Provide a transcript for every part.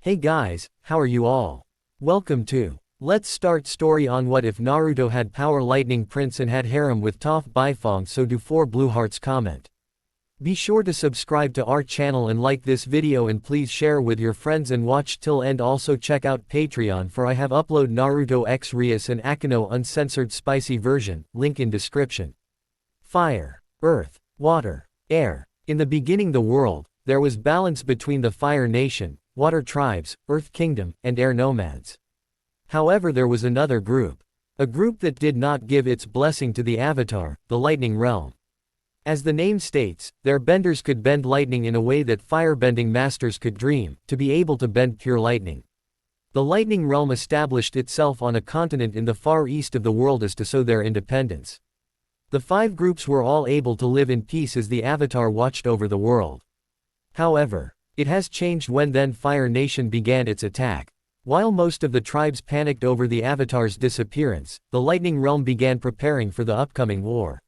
Hey guys, how are you all? Welcome to Let's Start Story on What If Naruto Had Power Lightning Prince and Had Harem with Toph Beifong. So do 4 blue hearts comment. Be sure to subscribe to our channel and like this video, and please share with your friends and watch till end. Also check out Patreon for I have upload Naruto X Rias and Akino uncensored spicy version, link in description. Fire, earth, water, air. In the beginning the world, there was balance between the Fire Nation, Water Tribes, Earth Kingdom, and Air Nomads. However, there was another group. A group that did not give its blessing to the Avatar, the Lightning Realm. As the name states, their benders could bend lightning in a way that firebending masters could dream, to be able to bend pure lightning. The Lightning Realm established itself on a continent in the far east of the world as to show their independence. The 5 groups were all able to live in peace as the Avatar watched over the world. However, it has changed when then Fire Nation began its attack. While most of the tribes panicked over the Avatar's disappearance, the Lightning Realm began preparing for the upcoming war.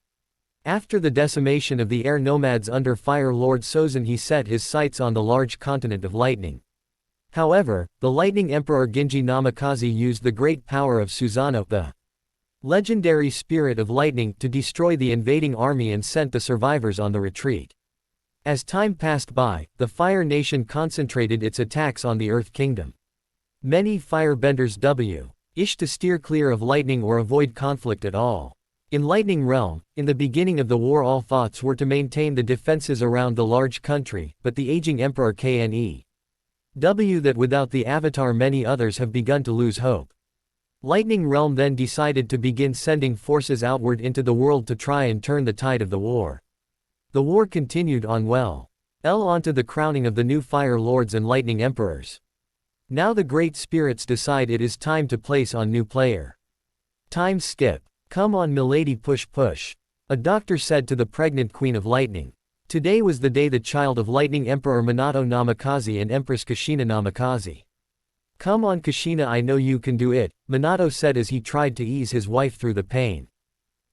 After the decimation of the Air Nomads under Fire Lord Sozin, he set his sights on the large continent of lightning. However, the Lightning Emperor Genji Namikaze used the great power of Susanoo, the legendary spirit of lightning, to destroy the invading army and sent the survivors on the retreat. As time passed by, the Fire Nation concentrated its attacks on the Earth Kingdom. Many firebenders wished to steer clear of lightning or avoid conflict at all. In Lightning Realm, in the beginning of the war, all thoughts were to maintain the defenses around the large country, but the aging Emperor Knew that without the Avatar many others have begun to lose hope. Lightning Realm then decided to begin sending forces outward into the world to try and turn the tide of the war. The war continued on onto the crowning of the new Fire Lords and Lightning Emperors. Now the Great Spirits decide it is time to place on new player. Time skip. Come on milady, push push. A doctor said to the pregnant Queen of Lightning. Today was the day the child of Lightning Emperor Minato Namikaze and Empress Kushina Namikaze. Come on Kushina, I know you can do it, Minato said as he tried to ease his wife through the pain.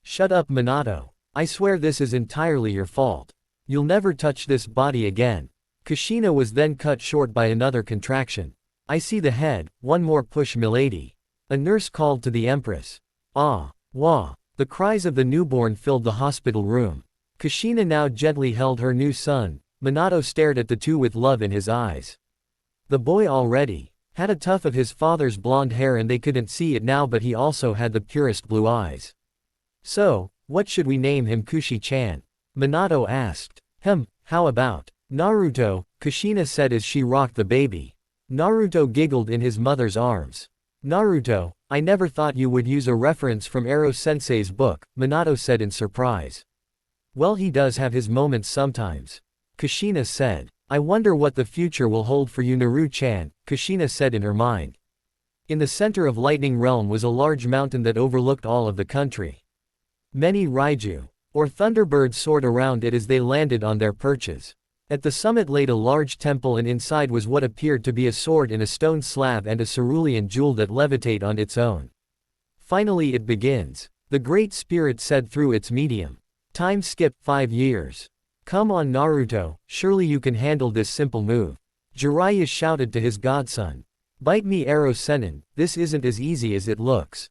Shut up Minato. I swear this is entirely your fault. You'll never touch this body again. Kushina was then cut short by another contraction. I see the head, one more push milady. A nurse called to the Empress. Ah. Wah! The cries of the newborn filled the hospital room. Kushina now gently held her new son. Minato stared at the two with love in his eyes. The boy already had a tuft of his father's blonde hair and they couldn't see it now, but he also had the purest blue eyes. So, what should we name him? Kushi-chan? Minato asked. How about Naruto? Kushina said as she rocked the baby. Naruto giggled in his mother's arms. Naruto, I never thought you would use a reference from Ero-sensei's book, Minato said in surprise. Well, he does have his moments sometimes. Kushina said. I wonder what the future will hold for you Naru-chan, Kushina said in her mind. In the center of Lightning Realm was a large mountain that overlooked all of the country. Many Raiju, or Thunderbirds, soared around it as they landed on their perches. At the summit laid a large temple, and inside was what appeared to be a sword in a stone slab and a cerulean jewel that levitate on its own. Finally it begins, the Great Spirit said through its medium. Time skip 5 years. Come on Naruto, surely you can handle this simple move. Jiraiya shouted to his godson. Bite me Ero-sennin, this isn't as easy as it looks.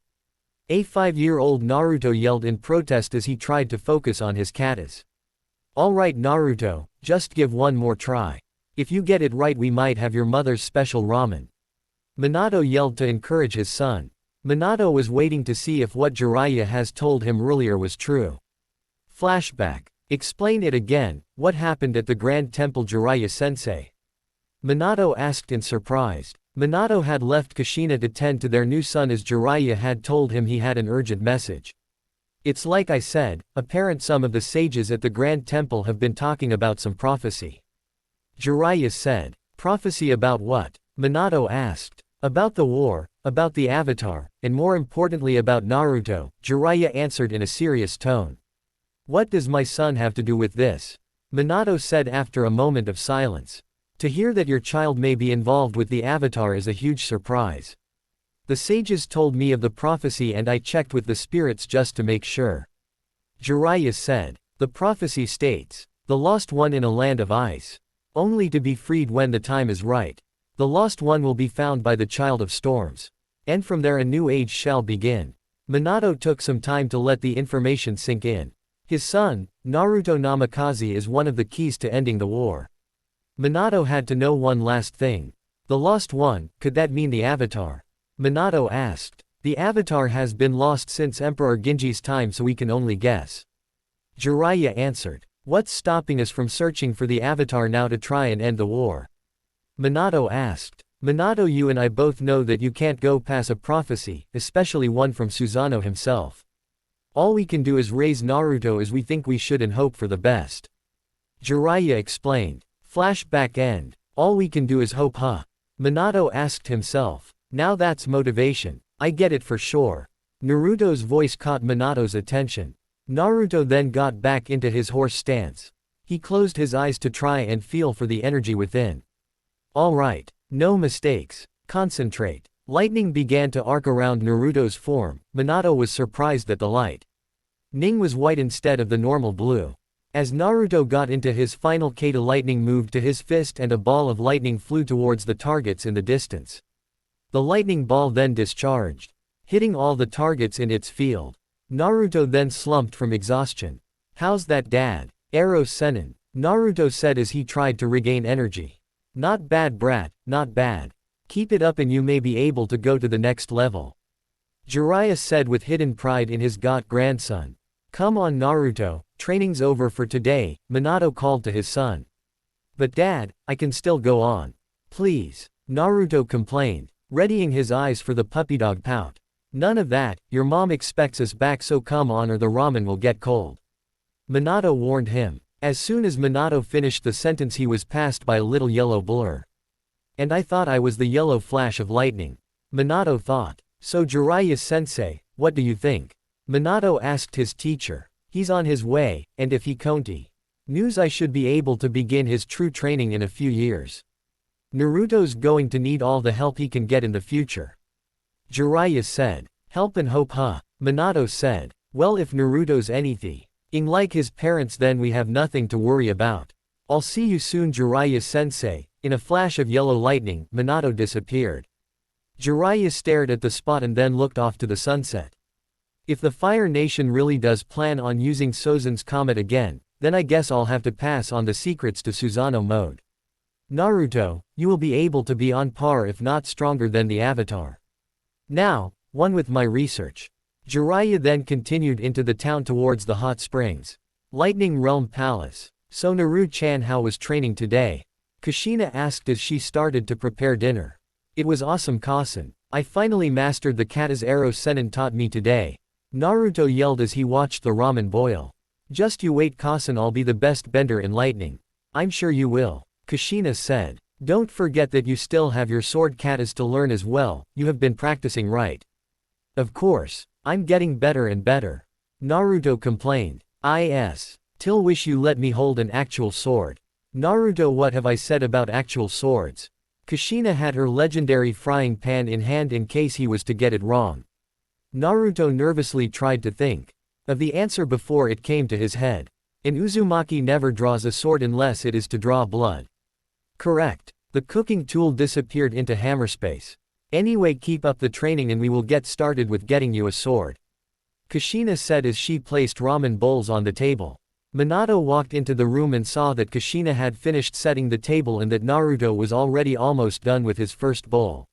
A 5-year-old Naruto yelled in protest as he tried to focus on his katas. Alright Naruto, just give one more try. If you get it right we might have your mother's special ramen. Minato yelled to encourage his son. Minato was waiting to see if what Jiraiya has told him earlier was true. Flashback. Explain it again, what happened at the Grand Temple Jiraiya-sensei? Minato asked in surprise. Minato had left Kushina to tend to their new son as Jiraiya had told him he had an urgent message. It's like I said, apparent some of the sages at the Grand Temple have been talking about some prophecy. Jiraiya said. Prophecy about what? Minato asked. About the war, about the Avatar, and more importantly about Naruto, Jiraiya answered in a serious tone. What does my son have to do with this? Minato said after a moment of silence. To hear that your child may be involved with the Avatar is a huge surprise. The sages told me of the prophecy and I checked with the spirits just to make sure. Jiraiya said. The prophecy states, the lost one in a land of ice. Only to be freed when the time is right. The lost one will be found by the Child of Storms. And from there a new age shall begin. Minato took some time to let the information sink in. His son, Naruto Namikaze, is one of the keys to ending the war. Minato had to know one last thing. The lost one, could that mean the Avatar? Minato asked. The Avatar has been lost since Emperor Genji's time, so we can only guess. Jiraiya answered. What's stopping us from searching for the Avatar now to try and end the war? Minato asked. Minato, you and I both know that you can't go past a prophecy, especially one from Susanoo himself. All we can do is raise Naruto as we think we should and hope for the best. Jiraiya explained. Flashback end. All we can do is hope, huh? Minato asked himself. Now that's motivation. I get it for sure. Naruto's voice caught Minato's attention. Naruto then got back into his horse stance. He closed his eyes to try and feel for the energy within. Alright. No mistakes. Concentrate. Lightning began to arc around Naruto's form. Minato was surprised that the light Ning was white instead of the normal blue. As Naruto got into his final Kata, lightning moved to his fist and a ball of lightning flew towards the targets in the distance. The lightning ball then discharged, hitting all the targets in its field. Naruto then slumped from exhaustion. How's that, Dad? Arrow Sennin, Naruto said as he tried to regain energy. Not bad, brat, not bad. Keep it up and you may be able to go to the next level. Jiraiya said with hidden pride in his grandson. Come on, Naruto, training's over for today, Minato called to his son. But Dad, I can still go on. Please, Naruto complained, readying his eyes for the puppy-dog pout. None of that, your mom expects us back, so come on or the ramen will get cold. Minato warned him. As soon as Minato finished the sentence he was passed by a little yellow blur. And I thought I was the yellow flash of lightning. Minato thought. So Jiraiya-sensei, what do you think? Minato asked his teacher. He's on his way, and if he conti news I should be able to begin his true training in a few years. Naruto's going to need all the help he can get in the future. Jiraiya said. Help and hope, huh? Minato said. Well, if Naruto's anything like his parents, then we have nothing to worry about. I'll see you soon, Jiraiya-sensei. In a flash of yellow lightning, Minato disappeared. Jiraiya stared at the spot and then looked off to the sunset. If the Fire Nation really does plan on using Sozin's comet again, then I guess I'll have to pass on the secrets to Susanoo mode. Naruto, you will be able to be on par if not stronger than the Avatar. Now, one with my research. Jiraiya then continued into the town towards the hot springs. Lightning Realm Palace. So Naru-chan, how was training today? Kushina asked as she started to prepare dinner. It was awesome, Kasen. I finally mastered the kata's arrow Sennin taught me today. Naruto yelled as he watched the ramen boil. Just you wait, Kasen, I'll be the best bender in lightning. I'm sure you will. Kushina said. Don't forget that you still have your sword katas to learn as well, you have been practicing, right? Of course. I'm getting better and better. Naruto complained. Till wish you let me hold an actual sword. Naruto, what have I said about actual swords? Kushina had her legendary frying pan in hand in case he was to get it wrong. Naruto nervously tried to think of the answer before it came to his head. An Uzumaki never draws a sword unless it is to draw blood. Correct. The cooking tool disappeared into hammerspace. Anyway, keep up the training and we will get started with getting you a sword. Kushina said as she placed ramen bowls on the table. Minato walked into the room and saw that Kushina had finished setting the table and that Naruto was already almost done with his first bowl.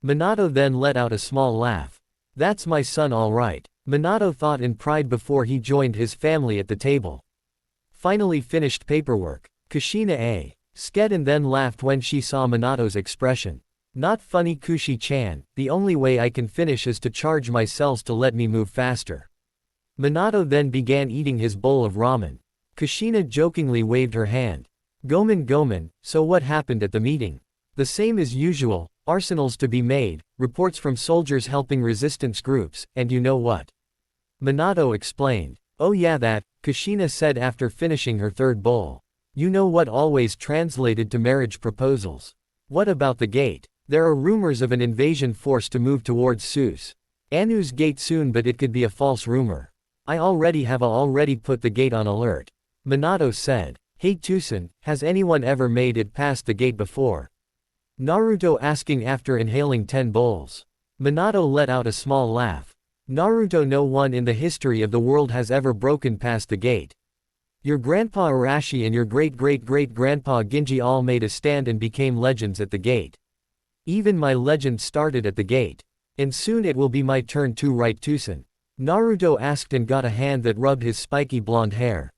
Minato then let out a small laugh. That's my son, all right. Minato thought in pride before he joined his family at the table. Finally finished paperwork. Kushina sked and then laughed when she saw Minato's expression. Not funny, Kushi-chan, the only way I can finish is to charge my cells to let me move faster. Minato then began eating his bowl of ramen. Kushina jokingly waved her hand. Gomen, so what happened at the meeting? The same as usual, arsenals to be made, reports from soldiers helping resistance groups, and you know what? Minato explained. Oh yeah, that, Kushina said after finishing her third bowl. You know what, always translated to marriage proposals. What about the gate? There are rumors of an invasion force to move towards Seuss. Anu's gate soon, but it could be a false rumor. I already put the gate on alert. Minato said. Hey Tusen, has anyone ever made it past the gate before? Naruto asking after inhaling 10 bowls. Minato let out a small laugh. Naruto, no one in the history of the world has ever broken past the gate. Your grandpa Arashi and your great-great-great-grandpa Ginji all made a stand and became legends at the gate. Even my legend started at the gate. And soon it will be my turn too, right Tusen? Naruto asked and got a hand that rubbed his spiky blonde hair.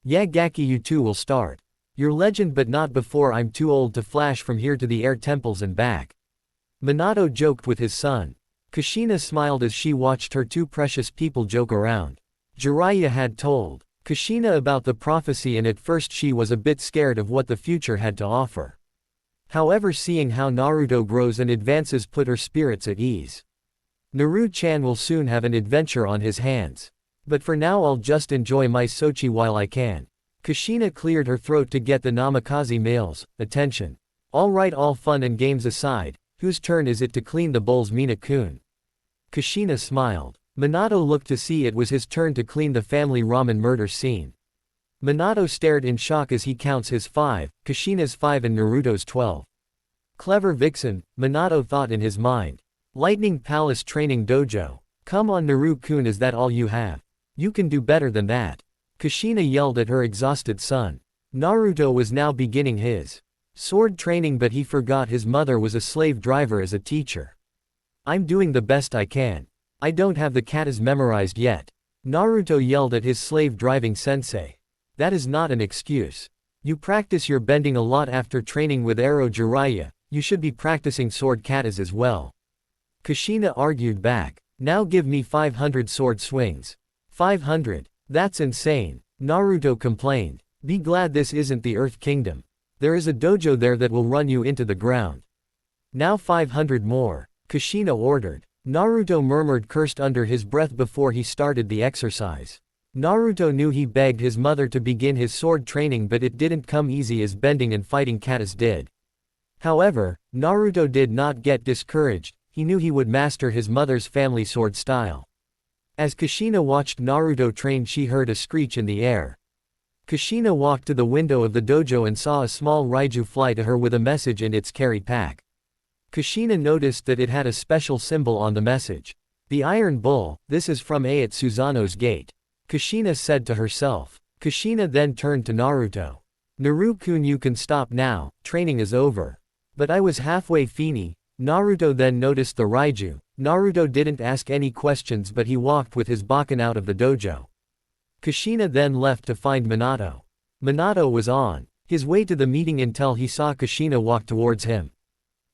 Yeah Gaki, you too will start. Your legend, but not before I'm too old to flash from here to the air temples and back. Minato joked with his son. Kushina smiled as she watched her two precious people joke around. Jiraiya had told Kushina about the prophecy, and at first she was a bit scared of what the future had to offer. However, seeing how Naruto grows and advances put her spirits at ease. Naru-chan will soon have an adventure on his hands. But for now I'll just enjoy my Sochi while I can. Kushina cleared her throat to get the Namikaze male's attention. Alright, all fun and games aside, whose turn is it to clean the bowls, Mina-kun? Kushina smiled. Minato looked to see it was his turn to clean the family ramen murder scene. Minato stared in shock as he counts his 5, Kushina's 5 and Naruto's 12. Clever vixen, Minato thought in his mind. Lightning Palace Training Dojo. Come on Naru-kun, is that all you have? You can do better than that. Kushina yelled at her exhausted son. Naruto was now beginning his sword training, but he forgot his mother was a slave driver as a teacher. I'm doing the best I can. I don't have the katas memorized yet. Naruto yelled at his slave driving sensei. That is not an excuse. You practice your bending a lot after training with Arrow Jiraiya, you should be practicing sword katas as well. Kushina argued back. Now give me 500 sword swings. 500? That's insane. Naruto complained. Be glad this isn't the Earth Kingdom. There is a dojo there that will run you into the ground. Now 500 more, Kushina ordered. Naruto murmured, cursed under his breath before he started the exercise. Naruto knew he begged his mother to begin his sword training, but it didn't come easy as bending and fighting katas did. However, Naruto did not get discouraged. He knew he would master his mother's family sword style. As Kushina watched Naruto train, she heard a screech in the air. Kushina walked to the window of the dojo and saw a small Raiju fly to her with a message in its carry pack. Kushina noticed that it had a special symbol on the message. The Iron Bull, this is from A at Susanoo's gate. Kushina said to herself. Kushina then turned to Naruto. Naru-kun, you can stop now, training is over. But I was halfway Fini. Naruto then noticed the Raiju. Naruto didn't ask any questions, but he walked with his Bakken out of the dojo. Kushina then left to find Minato. Minato was on his way to the meeting until he saw Kushina walk towards him.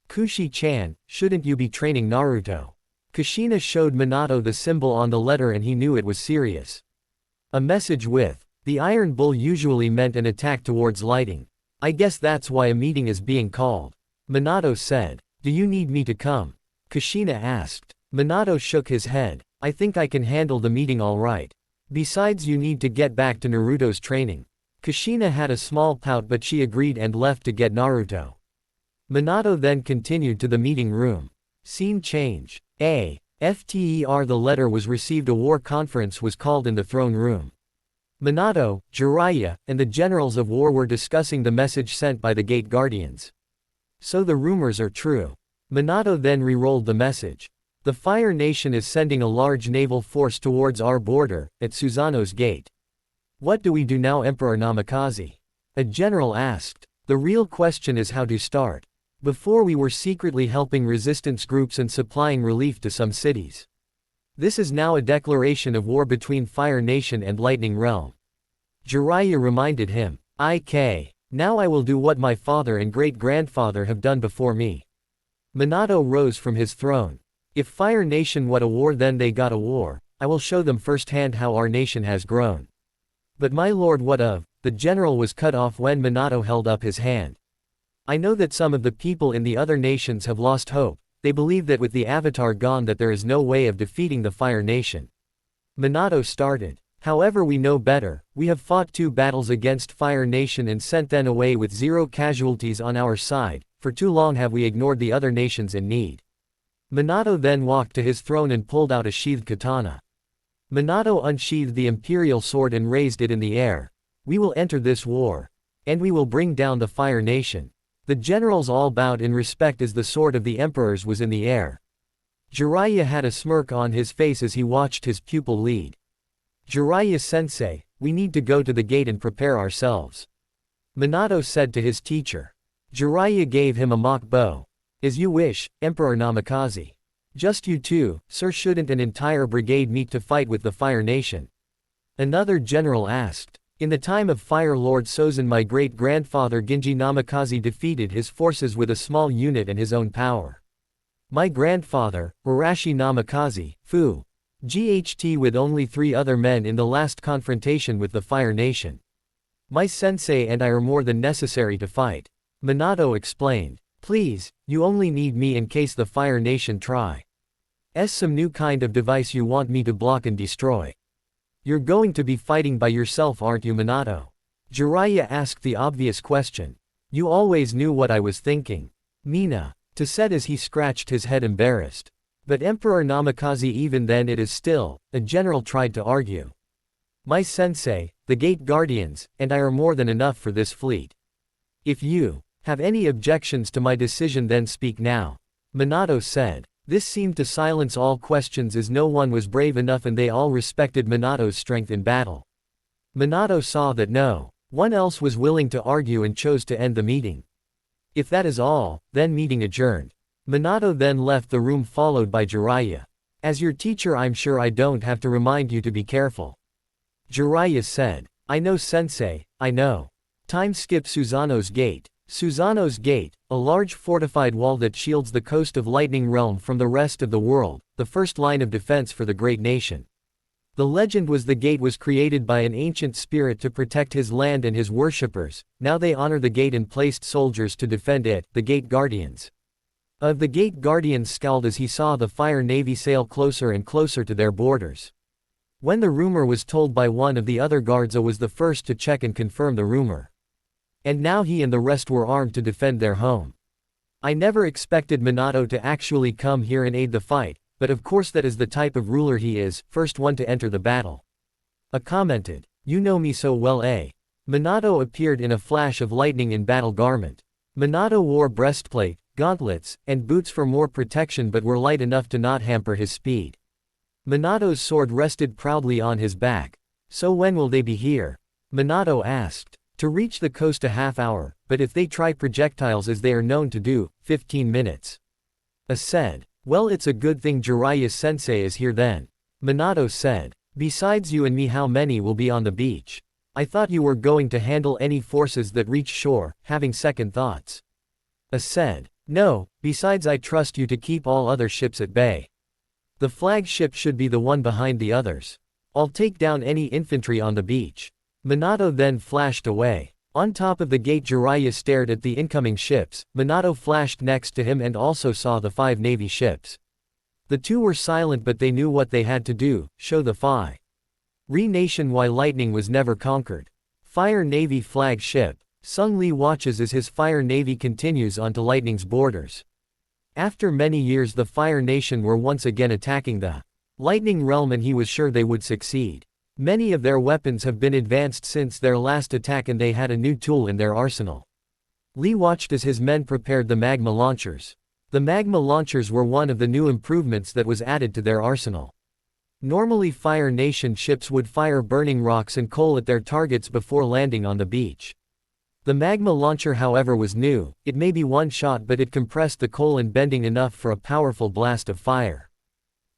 Kushi-chan, shouldn't you be training Naruto? Kushina showed Minato the symbol on the letter and he knew it was serious. A message with the Iron Bull usually meant an attack towards lighting. I guess that's why a meeting is being called. Minato said. Do you need me to come? Kushina asked. Minato shook his head. I think I can handle the meeting all right. Besides, you need to get back to Naruto's training. Kushina had a small pout, but she agreed and left to get Naruto. Minato then continued to the meeting room. Scene change. After the letter was received, a war conference was called in the throne room. Minato, Jiraiya, and the generals of war were discussing the message sent by the gate guardians. So the rumors are true. Minato then re-rolled the message. The Fire Nation is sending a large naval force towards our border, at Susanoo's gate. What do we do now, Emperor Namikaze? A general asked. The real question is how to start. Before we were secretly helping resistance groups and supplying relief to some cities. This is now a declaration of war between Fire Nation and Lightning Realm. Jiraiya reminded him. Now I will do what my father and great-grandfather have done before me. Minato rose from his throne. If Fire Nation want a war, then they got a war. I will show them firsthand how our nation has grown. But my lord, what of? The general was cut off when Minato held up his hand. I know that some of the people in the other nations have lost hope. They believe that with the Avatar gone that there is no way of defeating the Fire Nation. Minato started. However, we know better. We have fought 2 battles against Fire Nation and sent them away with 0 casualties on our side. For too long have we ignored the other nations in need. Minato then walked to his throne and pulled out a sheathed katana. Minato unsheathed the imperial sword and raised it in the air. We will enter this war. And we will bring down the Fire Nation. The generals all bowed in respect as the sword of the emperors was in the air. Jiraiya had a smirk on his face as he watched his pupil lead. Jiraiya-sensei, we need to go to the gate and prepare ourselves. Minato said to his teacher. Jiraiya gave him a mock bow. As you wish, Emperor Namikaze. Just you two, sir, shouldn't an entire brigade meet to fight with the Fire Nation? Another general asked. In the time of Fire Lord Sozin, my great-grandfather Genji Namikaze defeated his forces with a small unit and his own power. My grandfather, Arashi Namikaze, GHT with only 3 other men in the last confrontation with the Fire Nation. My sensei and I are more than necessary to fight. Minato explained. Please, you only need me in case the Fire Nation try. Some new kind of device you want me to block and destroy. You're going to be fighting by yourself, aren't you, Minato? Jiraiya asked the obvious question. You always knew what I was thinking. Minato said as he scratched his head embarrassed. But Emperor Namikaze, even then it is still, a general tried to argue. My sensei, the Gate Guardians, and I are more than enough for this fleet. If you have any objections to my decision, then speak now. Minato said. This seemed to silence all questions as no one was brave enough and they all respected Minato's strength in battle. Minato saw that no one else was willing to argue and chose to end the meeting. If that is all, then meeting adjourned. Minato then left the room followed by Jiraiya. As your teacher, I'm sure I don't have to remind you to be careful. Jiraiya said. I know, sensei, I know. Time skip Susanoo's Gate. Susanoo's Gate, a large fortified wall that shields the coast of Lightning Realm from the rest of the world, the first line of defense for the great nation. The legend was the gate was created by an ancient spirit to protect his land and his worshippers. Now they honor the gate and placed soldiers to defend it, the Gate Guardians. The Gate Guardians scowled as he saw the Fire Navy sail closer and closer to their borders. When the rumor was told by one of the other guards, was the first to check and confirm the rumor. And now he and the rest were armed to defend their home. I never expected Minato to actually come here and aid the fight, but of course that is the type of ruler he is, first one to enter the battle. Commented. You know me so well, eh? Minato appeared in a flash of lightning in battle garment. Minato wore breastplate, gauntlets, and boots for more protection but were light enough to not hamper his speed. Minato's sword rested proudly on his back. So when will they be here? Minato asked. To reach the coast a half hour, but if they try projectiles as they are known to do, 15 minutes. Said. Well, it's a good thing Jiraiya-sensei is here then. Minato said. Besides you and me, how many will be on the beach? I thought you were going to handle any forces that reach shore, having second thoughts. Said. No, besides I trust you to keep all other ships at bay. The flagship should be the one behind the others. I'll take down any infantry on the beach. Minato then flashed away. On top of the gate, Jiraiya stared at the incoming ships. Minato flashed next to him and also saw the 5 Navy ships. The two were silent but they knew what they had to do, show the Fire Nation why lightning was never conquered. Fire Navy flag ship. Sung Lee watches as his Fire Navy continues onto lightning's borders. After many years, the Fire Nation were once again attacking the Lightning Realm and he was sure they would succeed. Many of their weapons have been advanced since their last attack and they had a new tool in their arsenal. Lee watched as his men prepared the magma launchers. The magma launchers were one of the new improvements that was added to their arsenal. Normally Fire Nation ships would fire burning rocks and coal at their targets before landing on the beach. The magma launcher, however, was new. It may be one shot but it compressed the coal and bending enough for a powerful blast of fire.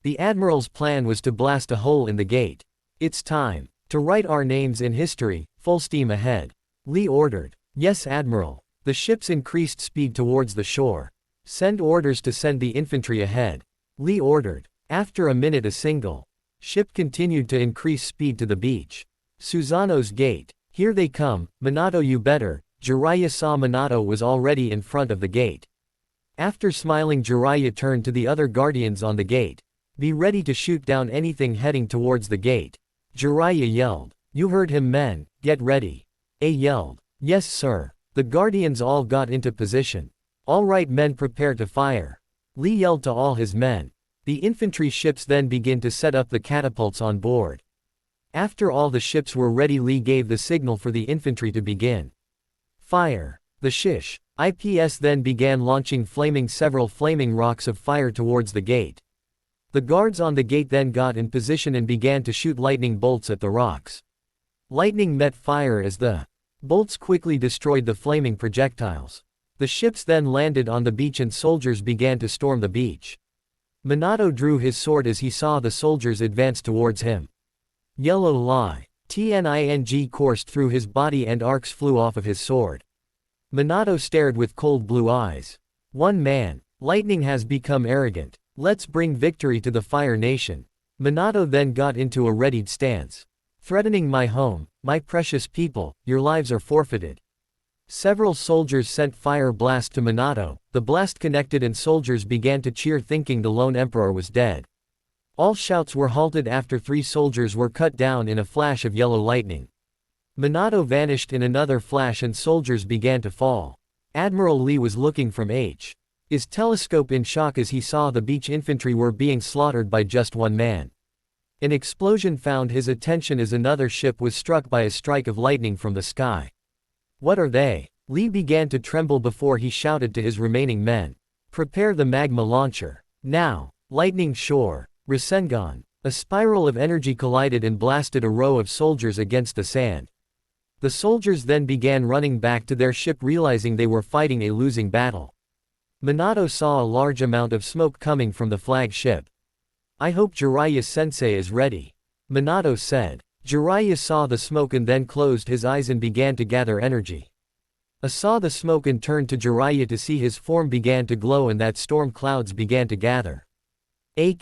The Admiral's plan was to blast a hole in the gate. It's time to write our names in history, full steam ahead. Lee ordered. Yes, Admiral. The ships increased speed towards the shore. Send orders to send the infantry ahead. Lee ordered. After a minute a single ship continued to increase speed to the beach. Susanoo's Gate. Here they come, Minato, you better. Jiraiya saw Minato was already in front of the gate. After smiling, Jiraiya turned to the other guardians on the gate. Be ready to shoot down anything heading towards the gate. Jiraiya yelled. You heard him, men, get ready. A yelled. Yes, sir. The guardians all got into position. All right, men, prepare to fire. Lee yelled to all his men. The infantry ships then began to set up the catapults on board. After all the ships were ready, Lee gave the signal for the infantry to begin. Fire. The shish. IPS then began launching several flaming rocks of fire towards the gate. The guards on the gate then got in position and began to shoot lightning bolts at the rocks. Lightning met fire as the bolts quickly destroyed the flaming projectiles. The ships then landed on the beach and soldiers began to storm the beach. Minato drew his sword as he saw the soldiers advance towards him. Yellow lie. Tning coursed through his body and arcs flew off of his sword. Minato stared with cold blue eyes. One man. Lightning has become arrogant. Let's bring victory to the Fire Nation. Minato then got into a readied stance. Threatening my home, my precious people, your lives are forfeited. Several soldiers sent fire blast to Minato, the blast connected and soldiers began to cheer thinking the lone emperor was dead. All shouts were halted after 3 soldiers were cut down in a flash of yellow lightning. Minato vanished in another flash and soldiers began to fall. Admiral Lee was looking from his telescope in shock as he saw the beach infantry were being slaughtered by just one man. An explosion found his attention as another ship was struck by a strike of lightning from the sky. What are they? Lee began to tremble before he shouted to his remaining men. Prepare the magma launcher. Now. Lightning shore. Rasengan. A spiral of energy collided and blasted a row of soldiers against the sand. The soldiers then began running back to their ship realizing they were fighting a losing battle. Minato saw a large amount of smoke coming from the flagship. I hope Jiraiya-sensei is ready. Minato said. Jiraiya saw the smoke and then closed his eyes and began to gather energy. I saw the smoke and turned to Jiraiya to see his form began to glow and that storm clouds began to gather. He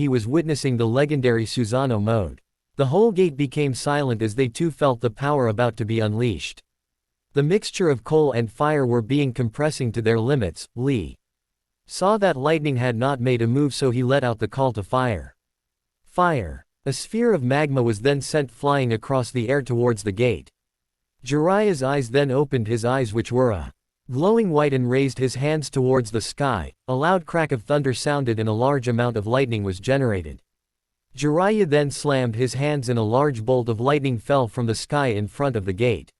was witnessing the legendary Susanoo mode. The whole gate became silent as they too felt the power about to be unleashed. The mixture of coal and fire were being compressing to their limits. Lee saw that lightning had not made a move so he let out the call to fire. Fire. A sphere of magma was then sent flying across the air towards the gate. Jiraiya's eyes then opened his eyes which were glowing white and raised his hands towards the sky. A loud crack of thunder sounded and a large amount of lightning was generated. Jiraiya then slammed his hands and a large bolt of lightning fell from the sky in front of the gate.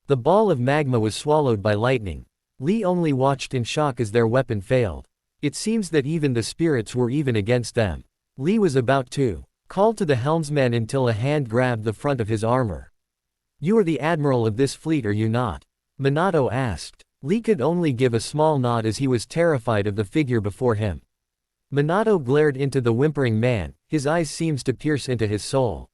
The ball of magma was swallowed by lightning. Lee only watched in shock as their weapon failed. It seems that even the spirits were even against them. Lee was about to call to the helmsman until a hand grabbed the front of his armor. You are the admiral of this fleet, are you not? Minato asked. Lee could only give a small nod as he was terrified of the figure before him. Minato glared into the whimpering man, his eyes seemed to pierce into his soul.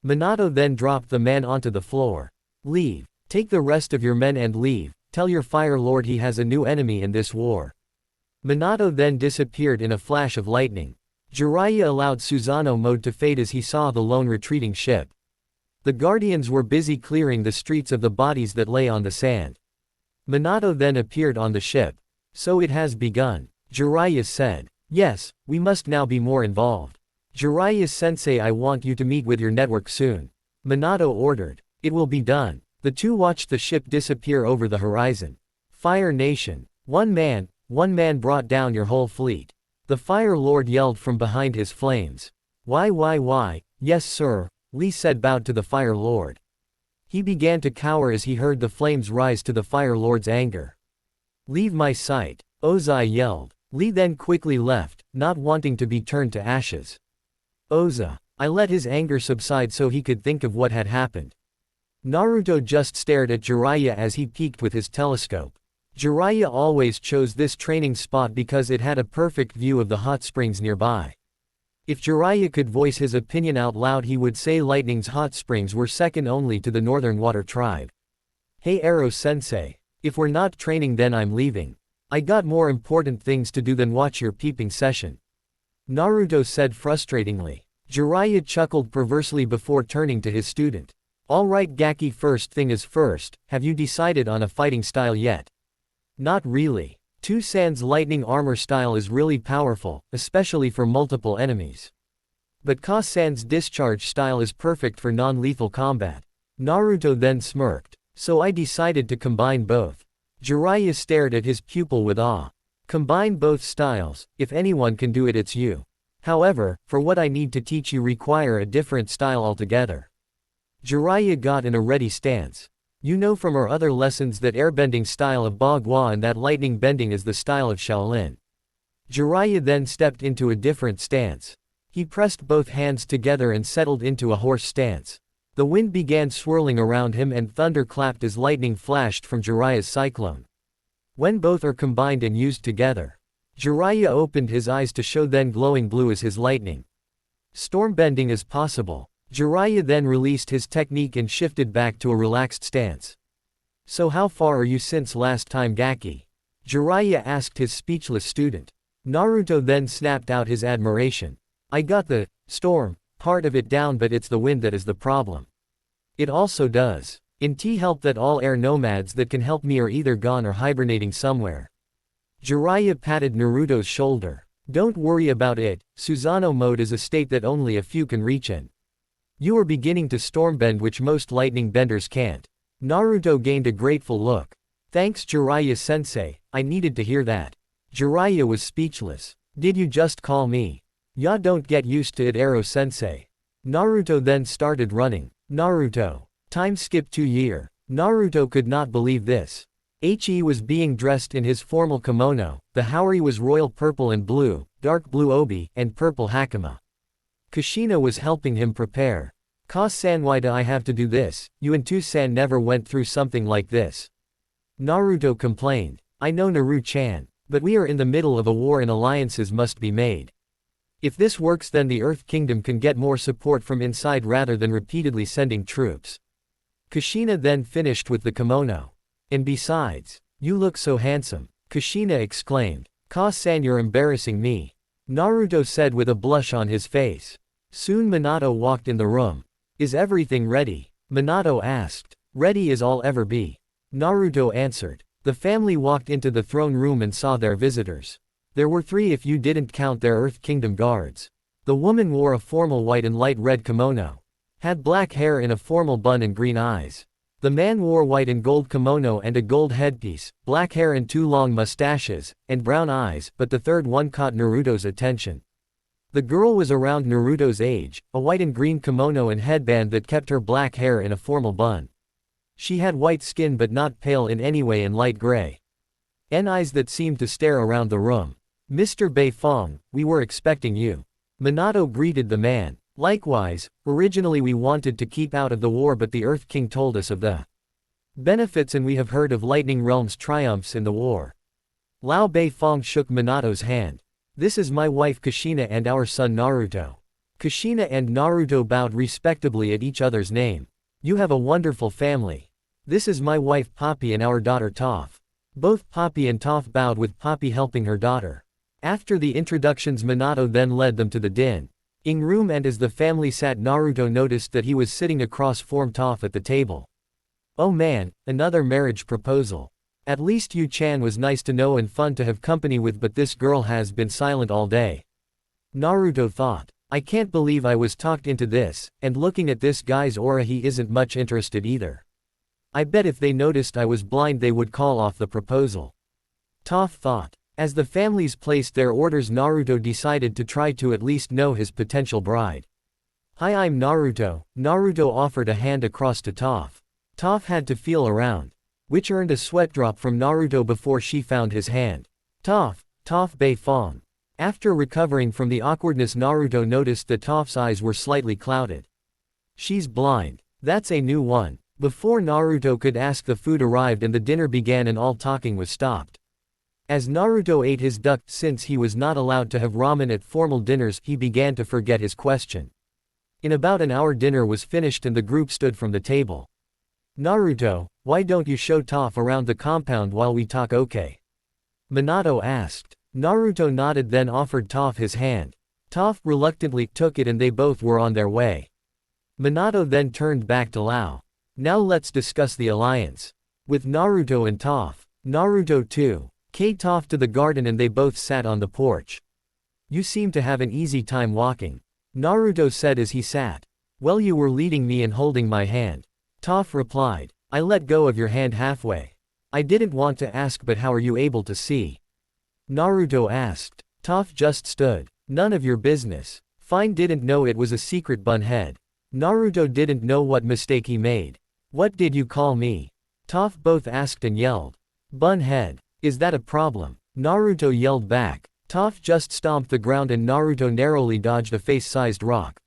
Minato then dropped the man onto the floor. Leave. Take the rest of your men and leave. Tell your Fire Lord he has a new enemy in this war. Minato then disappeared in a flash of lightning. Jiraiya allowed Susanoo mode to fade as he saw the lone retreating ship. The guardians were busy clearing the streets of the bodies that lay on the sand. Minato then appeared on the ship. So it has begun. Jiraiya said. Yes, we must now be more involved. Jiraiya-sensei, I want you to meet with your network soon. Minato ordered. It will be done. The two watched the ship disappear over the horizon. Fire Nation. One man brought down your whole fleet. The Fire Lord yelled from behind his flames. Why? Yes sir, Lee said bowed to the Fire Lord. He began to cower as he heard the flames rise to the Fire Lord's anger. Leave my sight, Ozai yelled. Lee then quickly left, not wanting to be turned to ashes. I let his anger subside so he could think of what had happened. Naruto just stared at Jiraiya as he peeked with his telescope. Jiraiya always chose this training spot because it had a perfect view of the hot springs nearby. If Jiraiya could voice his opinion out loud he would say Lightning's hot springs were second only to the Northern Water Tribe. Hey Arrow-sensei. If we're not training then I'm leaving. I got more important things to do than watch your peeping session. Naruto said frustratingly. Jiraiya chuckled perversely before turning to his student. Alright Gaki, first thing is first, have you decided on a fighting style yet? Not really. Two Sands lightning armor style is really powerful, especially for multiple enemies. But Ka Sands discharge style is perfect for non-lethal combat. Naruto then smirked. So I decided to combine both. Jiraiya stared at his pupil with awe. Combine both styles, if anyone can do it it's you. However, for what I need to teach you require a different style altogether. Jiraiya got in a ready stance. You know from our other lessons that airbending style of Bagua and that lightning bending is the style of Shaolin. Jiraiya then stepped into a different stance. He pressed both hands together and settled into a horse stance. The wind began swirling around him and thunder clapped as lightning flashed from Jiraiya's cyclone. When both are combined and used together, Jiraiya opened his eyes to show then glowing blue as his lightning. Storm bending is possible. Jiraiya then released his technique and shifted back to a relaxed stance. So how far are you since last time Gaki? Jiraiya asked his speechless student. Naruto then snapped out his admiration. I got the storm part of it down, but it's the wind that is the problem. It also does. Inti help that all air nomads that can help me are either gone or hibernating somewhere. Jiraiya patted Naruto's shoulder. Don't worry about it, Susanoo mode is a state that only a few can reach in. You are beginning to stormbend which most lightning benders can't. Naruto gained a grateful look. Thanks Jiraiya-sensei, I needed to hear that. Jiraiya was speechless. Did you just call me? Ya don't get used to it Ero-sensei. Naruto then started running. Naruto. Time skip 2 year. Naruto could not believe this. He was being dressed in his formal kimono, the haori was royal purple and blue, dark blue obi, and purple hakama. Kushina was helping him prepare. Ka-san, why do I have to do this? You and Tu-san never went through something like this. Naruto complained. I know Naru-chan, but we are in the middle of a war and alliances must be made. If this works then the Earth Kingdom can get more support from inside rather than repeatedly sending troops. Kushina then finished with the kimono. And besides, you look so handsome, Kushina exclaimed. Ka-san, you're embarrassing me. Naruto said with a blush on his face. Soon Minato walked in the room. Is everything ready? Minato asked. Ready as I'll ever be. Naruto answered. The family walked into the throne room and saw their visitors. There were 3 if you didn't count their Earth Kingdom guards. The woman wore a formal white and light red kimono. Had black hair in a formal bun and green eyes. The man wore white and gold kimono and a gold headpiece, black hair and 2 long mustaches, and brown eyes, but the third one caught Naruto's attention. The girl was around Naruto's age, a white and green kimono and headband that kept her black hair in a formal bun. She had white skin but not pale in any way and light gray. And eyes that seemed to stare around the room. Mr. Beifong, we were expecting you. Minato greeted the man. Likewise, originally we wanted to keep out of the war but the Earth King told us of the benefits and we have heard of Lightning Realm's triumphs in the war. Lao Beifong shook Minato's hand. This is my wife Kushina and our son Naruto. Kushina and Naruto bowed respectably at each other's name. You have a wonderful family. This is my wife Poppy and our daughter Toph. Both Poppy and Toph bowed with Poppy helping her daughter. After the introductions Minato then led them to the dining room and as the family sat Naruto noticed that he was sitting across from Toph at the table. Oh man, another marriage proposal. At least Yu-chan was nice to know and fun to have company with but this girl has been silent all day. Naruto thought. I can't believe I was talked into this, and looking at this guy's aura he isn't much interested either. I bet if they noticed I was blind they would call off the proposal. Toph thought. As the families placed their orders Naruto decided to try to at least know his potential bride. Hi, I'm Naruto. Naruto offered a hand across to Toph. Toph had to feel around, which earned a sweat drop from Naruto before she found his hand. Toph Beifong. After recovering from the awkwardness Naruto noticed that Toph's eyes were slightly clouded. She's blind. That's a new one. Before Naruto could ask the food arrived and the dinner began and all talking was stopped. As Naruto ate his duck since he was not allowed to have ramen at formal dinners he began to forget his question. In about an hour dinner was finished and the group stood from the table. Naruto, why don't you show Toph around the compound while we talk okay? Minato asked. Naruto nodded then offered Toph his hand. Toph reluctantly took it and they both were on their way. Minato then turned back to Lao. Now let's discuss the alliance. With Naruto and Toph. Naruto too. Toph to the garden and they both sat on the porch. You seem to have an easy time walking. Naruto said as he sat. Well, you were leading me and holding my hand. Toph replied. I let go of your hand halfway. I didn't want to ask but how are you able to see? Naruto asked. Toph just stood. None of your business. Fine didn't know it was a secret bunhead. Naruto didn't know what mistake he made. What did you call me? Toph both asked and yelled. Bunhead. Is that a problem? Naruto yelled back. Toph just stomped the ground and Naruto narrowly dodged a face-sized rock.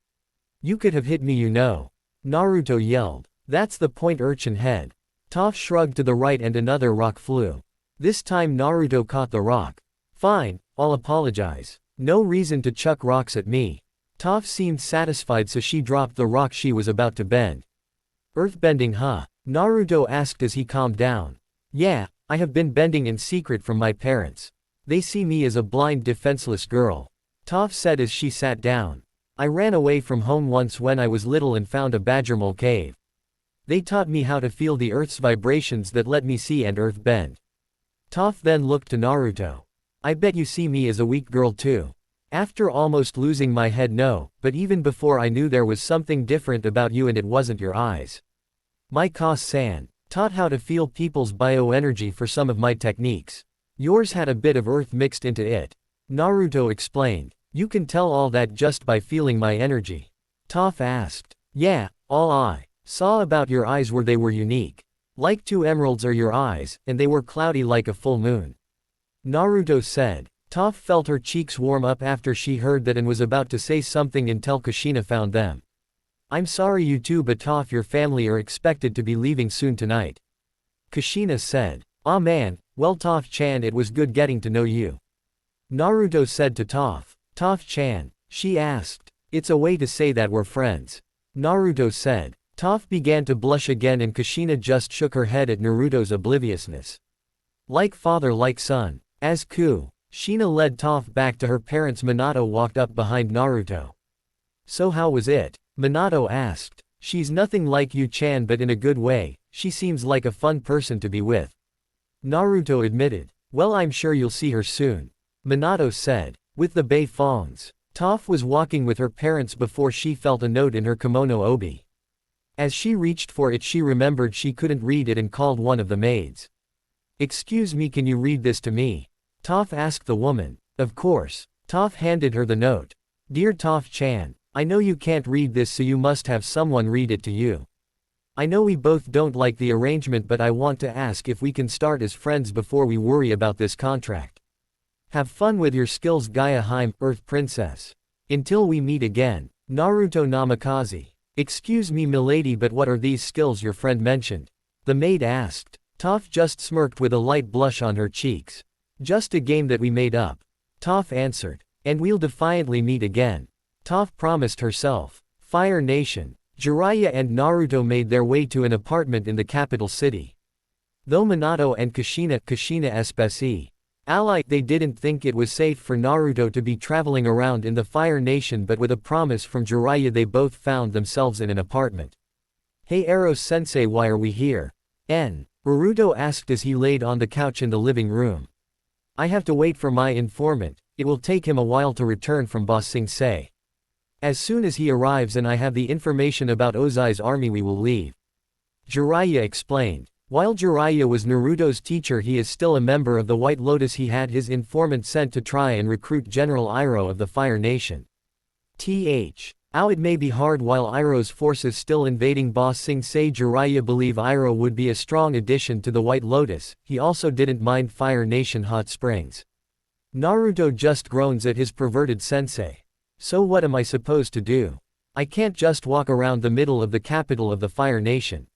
You could have hit me, you know. Naruto yelled. That's the point, urchin head. Toph shrugged to the right and another rock flew. This time Naruto caught the rock. Fine, I'll apologize. No reason to chuck rocks at me. Toph seemed satisfied, so she dropped the rock she was about to bend. Earthbending, huh? Naruto asked as he calmed down. Yeah, I have been bending in secret from my parents. They see me as a blind, defenseless girl. Toph said as she sat down. I ran away from home once when I was little and found a badgermole cave. They taught me how to feel the earth's vibrations that let me see and earthbend. Toph then looked to Naruto. I bet you see me as a weak girl too. After almost losing my head, no, but even before I knew there was something different about you, and it wasn't your eyes. My Ka-san taught how to feel people's bioenergy for some of my techniques. Yours had a bit of earth mixed into it. Naruto explained. You can tell all that just by feeling my energy. Toph asked. Yeah, all I saw about your eyes were they were unique. Like two emeralds are your eyes, and they were cloudy like a full moon. Naruto said. Toph felt her cheeks warm up after she heard that and was about to say something until Kushina found them. I'm sorry you two, but Toph, your family are expected to be leaving soon tonight. Kushina said. Aw man, well Toph-chan, it was good getting to know you. Naruto said to Toph. Toph-chan, she asked. It's a way to say that we're friends. Naruto said. Toph began to blush again and Kushina just shook her head at Naruto's obliviousness. Like father like son. As Kushina led Toph back to her parents, Minato walked up behind Naruto. So how was it? Minato asked. She's nothing like you-chan, but in a good way. She seems like a fun person to be with. Naruto admitted. Well, I'm sure you'll see her soon. Minato said. With the Beifongs. Toph was walking with her parents before she felt a note in her kimono obi. As she reached for it, she remembered she couldn't read it and called one of the maids. Excuse me, can you read this to me? Toph asked the woman. Of course. Toph handed her the note. Dear Toph-chan, I know you can't read this, so you must have someone read it to you. I know we both don't like the arrangement, but I want to ask if we can start as friends before we worry about this contract. Have fun with your skills, Gaia Heim, Earth Princess. Until we meet again. Naruto Namikaze. Excuse me milady, but what are these skills your friend mentioned? The maid asked. Toph just smirked with a light blush on her cheeks. Just a game that we made up. Toph answered. And we'll defiantly meet again. Toph promised herself. Fire Nation. Jiraiya and Naruto made their way to an apartment in the capital city. Though Minato and Kushina especie ally, they didn't think it was safe for Naruto to be traveling around in the Fire Nation, but with a promise from Jiraiya they both found themselves in an apartment. Hey Eros-sensei, why are we here? Naruto asked as he laid on the couch in the living room. I have to wait for my informant. It will take him a while to return from Ba Sing Se. As soon as he arrives and I have the information about Ozai's army, we will leave. Jiraiya explained. While Jiraiya was Naruto's teacher, he is still a member of the White Lotus. He had his informant sent to try and recruit General Iroh of the Fire Nation. It may be hard while Iroh's forces still invading Ba Sing Se. Jiraiya believe Iroh would be a strong addition to the White Lotus. He also didn't mind Fire Nation hot springs. Naruto just groans at his perverted sensei. So what am I supposed to do? I can't just walk around the middle of the capital of the Fire Nation.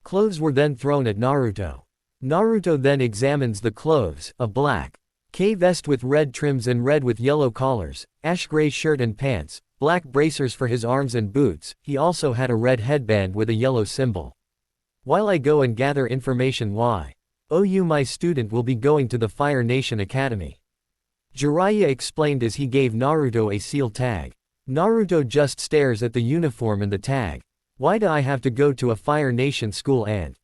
Clothes were then thrown at Naruto. Naruto then examines the clothes, a black K vest with red trims and red with yellow collars, ash gray shirt and pants, black bracers for his arms and boots. He also had a red headband with a yellow symbol. While I go and gather information, you my student will be going to the Fire Nation Academy. Jiraiya explained as he gave Naruto a seal tag. Naruto just stares at the uniform and the tag. Why do I have to go to a Fire Nation school, and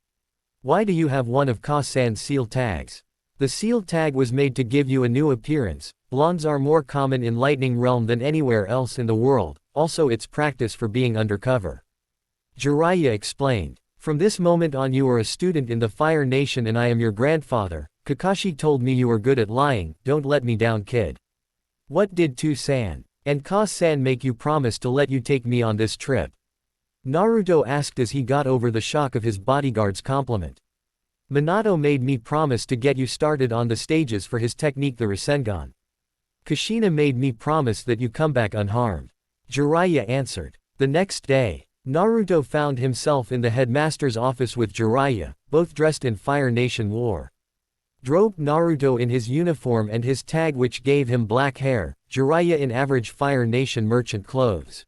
why do you have one of Ka-san's seal tags? The seal tag was made to give you a new appearance. Blondes are more common in Lightning Realm than anywhere else in the world, also it's practice for being undercover. Jiraiya explained. From this moment on you are a student in the Fire Nation and I am your grandfather. Kakashi told me you are good at lying, don't let me down kid. What did Tu-san and Ka-san make you promise to let you take me on this trip? Naruto asked as he got over the shock of his bodyguard's compliment. Minato made me promise to get you started on the stages for his technique the Rasengan. Kushina made me promise that you come back unharmed. Jiraiya answered. The next day, Naruto found himself in the headmaster's office with Jiraiya, both dressed in Fire Nation lore. Drobed Naruto in his uniform and his tag which gave him black hair, Jiraiya in average Fire Nation merchant clothes.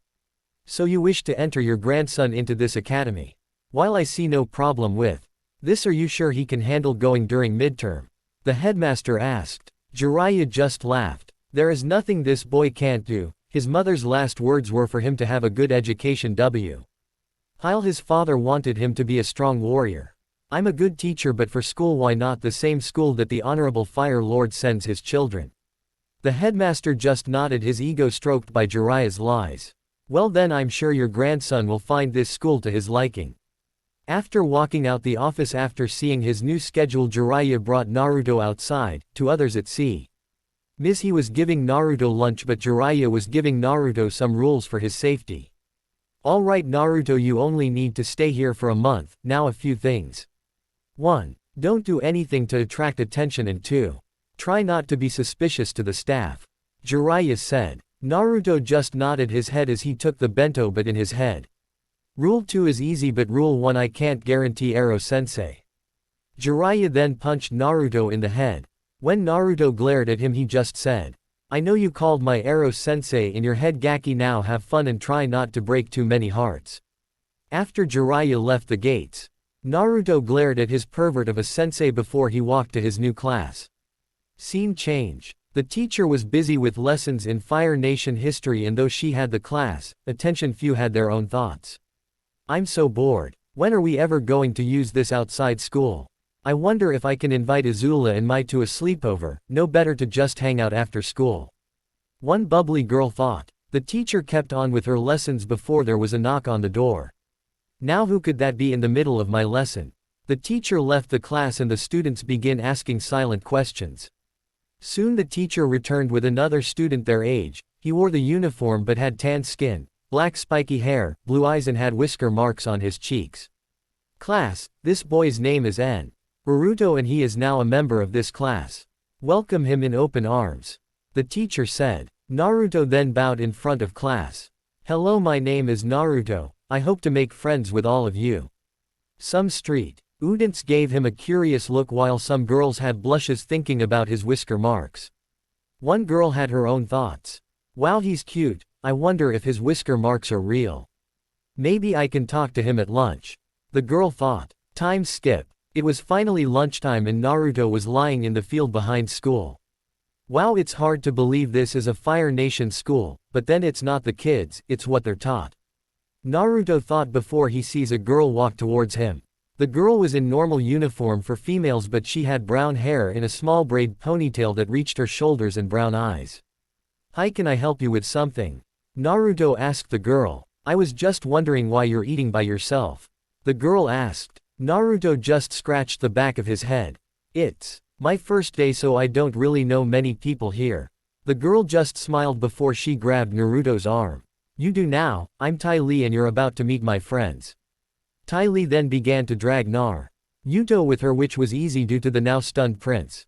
So you wish to enter your grandson into this academy? While I see no problem with this, are you sure he can handle going during midterm? The headmaster asked. Jiraiya just laughed. There is nothing this boy can't do. His mother's last words were for him to have a good education while his father wanted him to be a strong warrior. I'm a good teacher, but for school, why not the same school that the Honorable Fire Lord sends his children? The headmaster just nodded, his ego stroked by Jiraiya's lies. Well then, I'm sure your grandson will find this school to his liking. After walking out the office after seeing his new schedule, Jiraiya brought Naruto outside, to others at sea. He was giving Naruto lunch, but Jiraiya was giving Naruto some rules for his safety. Alright Naruto, you only need to stay here for a month. Now a few things. 1. Don't do anything to attract attention, and 2. Try not to be suspicious to the staff. Jiraiya said. Naruto just nodded his head as he took the bento, but in his head. Rule 2 is easy, but Rule 1 I can't guarantee, Ero-sensei. Jiraiya then punched Naruto in the head. When Naruto glared at him, he just said, I know you called my Ero-sensei in your head, Gaki, now have fun and try not to break too many hearts. After Jiraiya left the gates, Naruto glared at his pervert of a sensei before he walked to his new class. Scene change. The teacher was busy with lessons in Fire Nation history, and though she had the class attention, few had their own thoughts. I'm so bored. When are we ever going to use this outside school? I wonder if I can invite Azula and Mai to a sleepover. No better to just hang out after school. One bubbly girl thought. The teacher kept on with her lessons before there was a knock on the door. Now who could that be in the middle of my lesson? The teacher left the class and the students began asking silent questions. Soon the teacher returned with another student their age. He wore the uniform but had tan skin, black spiky hair, blue eyes, and had whisker marks on his cheeks. Class, this boy's name is Naruto and he is now a member of this class. Welcome him in open arms. The teacher said. Naruto then bowed in front of class. Hello, my name is Naruto. I hope to make friends with all of you. Some street students gave him a curious look, while some girls had blushes thinking about his whisker marks. One girl had her own thoughts. Wow, he's cute. I wonder if his whisker marks are real. Maybe I can talk to him at lunch. The girl thought. Time skip. It was finally lunchtime and Naruto was lying in the field behind school. Wow, it's hard to believe this is a Fire Nation school, but then it's not the kids, it's what they're taught. Naruto thought before he sees a girl walk towards him. The girl was in normal uniform for females, but she had brown hair in a small braid ponytail that reached her shoulders and brown eyes. Hi, can I help you with something? Naruto asked the girl. I was just wondering why you're eating by yourself. The girl asked. Naruto just scratched the back of his head. It's my first day, so I don't really know many people here. The girl just smiled before she grabbed Naruto's arm. You do now. I'm Ty Lee and you're about to meet my friends. Ty Lee then began to drag Naruto with her, which was easy due to the now stunned prince.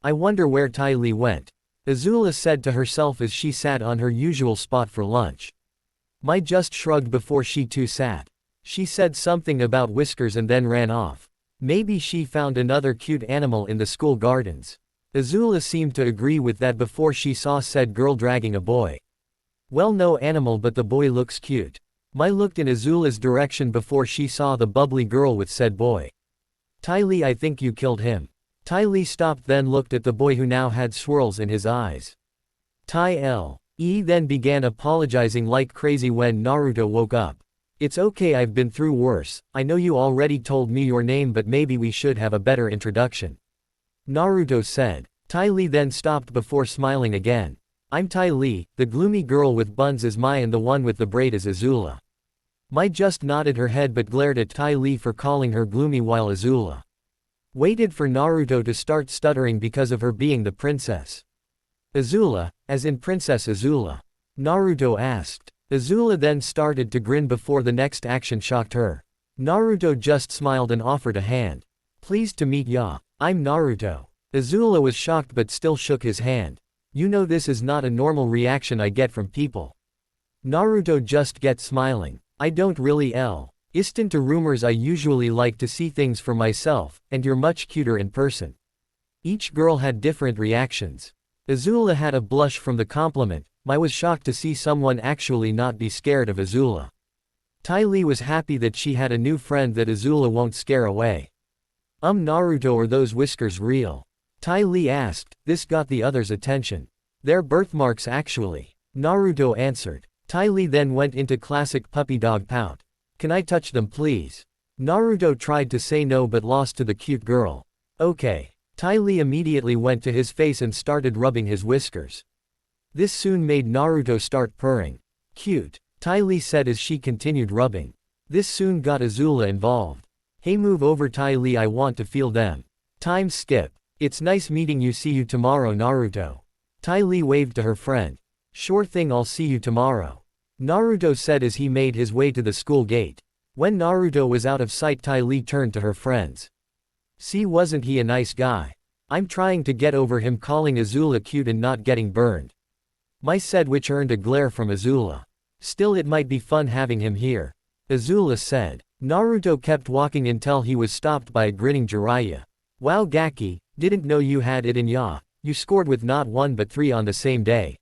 I wonder where Ty Lee went. Azula said to herself as she sat on her usual spot for lunch. Mai just shrugged before she too sat. She said something about whiskers and then ran off. Maybe she found another cute animal in the school gardens. Azula seemed to agree with that before she saw said girl dragging a boy. Well, no animal, but the boy looks cute. Mai looked in Azula's direction before she saw the bubbly girl with said boy. Ty Lee, I think you killed him. Ty Lee stopped, then looked at the boy who now had swirls in his eyes. Ty Lee then began apologizing like crazy when Naruto woke up. It's okay, I've been through worse. I know you already told me your name, but maybe we should have a better introduction. Naruto said. Ty Lee then stopped before smiling again. I'm Ty Lee, the gloomy girl with buns is Mai and the one with the braid is Azula. Mai just nodded her head but glared at Ty Lee for calling her gloomy, while Azula waited for Naruto to start stuttering because of her being the princess. Azula, as in Princess Azula? Naruto asked. Azula then started to grin before the next action shocked her. Naruto just smiled and offered a hand. Pleased to meet ya. I'm Naruto. Azula was shocked but still shook his hand. You know this is not a normal reaction I get from people. Naruto just gets smiling. I don't really listen to rumors. I usually like to see things for myself, and you're much cuter in person. Each girl had different reactions. Azula had a blush from the compliment. Mai was shocked to see someone actually not be scared of Azula. Ty Lee was happy that she had a new friend that Azula won't scare away. Naruto, are those whiskers real? Ty Lee asked. This got the others' attention. They're birthmarks actually. Naruto answered. Ty Lee then went into classic puppy dog pout. Can I touch them please? Naruto tried to say no but lost to the cute girl. Okay. Ty Lee immediately went to his face and started rubbing his whiskers. This soon made Naruto start purring. Cute, Ty Lee said as she continued rubbing. This soon got Azula involved. Hey, move over Ty Lee, I want to feel them. Time skip. It's nice meeting you, see you tomorrow Naruto. Ty Lee waved to her friend. Sure thing, I'll see you tomorrow. Naruto said as he made his way to the school gate. When Naruto was out of sight, Ty Lee turned to her friends. See, wasn't he a nice guy? I'm trying to get over him calling Azula cute and not getting burned. Mai said, which earned a glare from Azula. Still, it might be fun having him here. Azula said. Naruto kept walking until he was stopped by a grinning Jiraiya. Wow Gaki, didn't know you had it in ya. You scored with not 1 but 3 on the same day.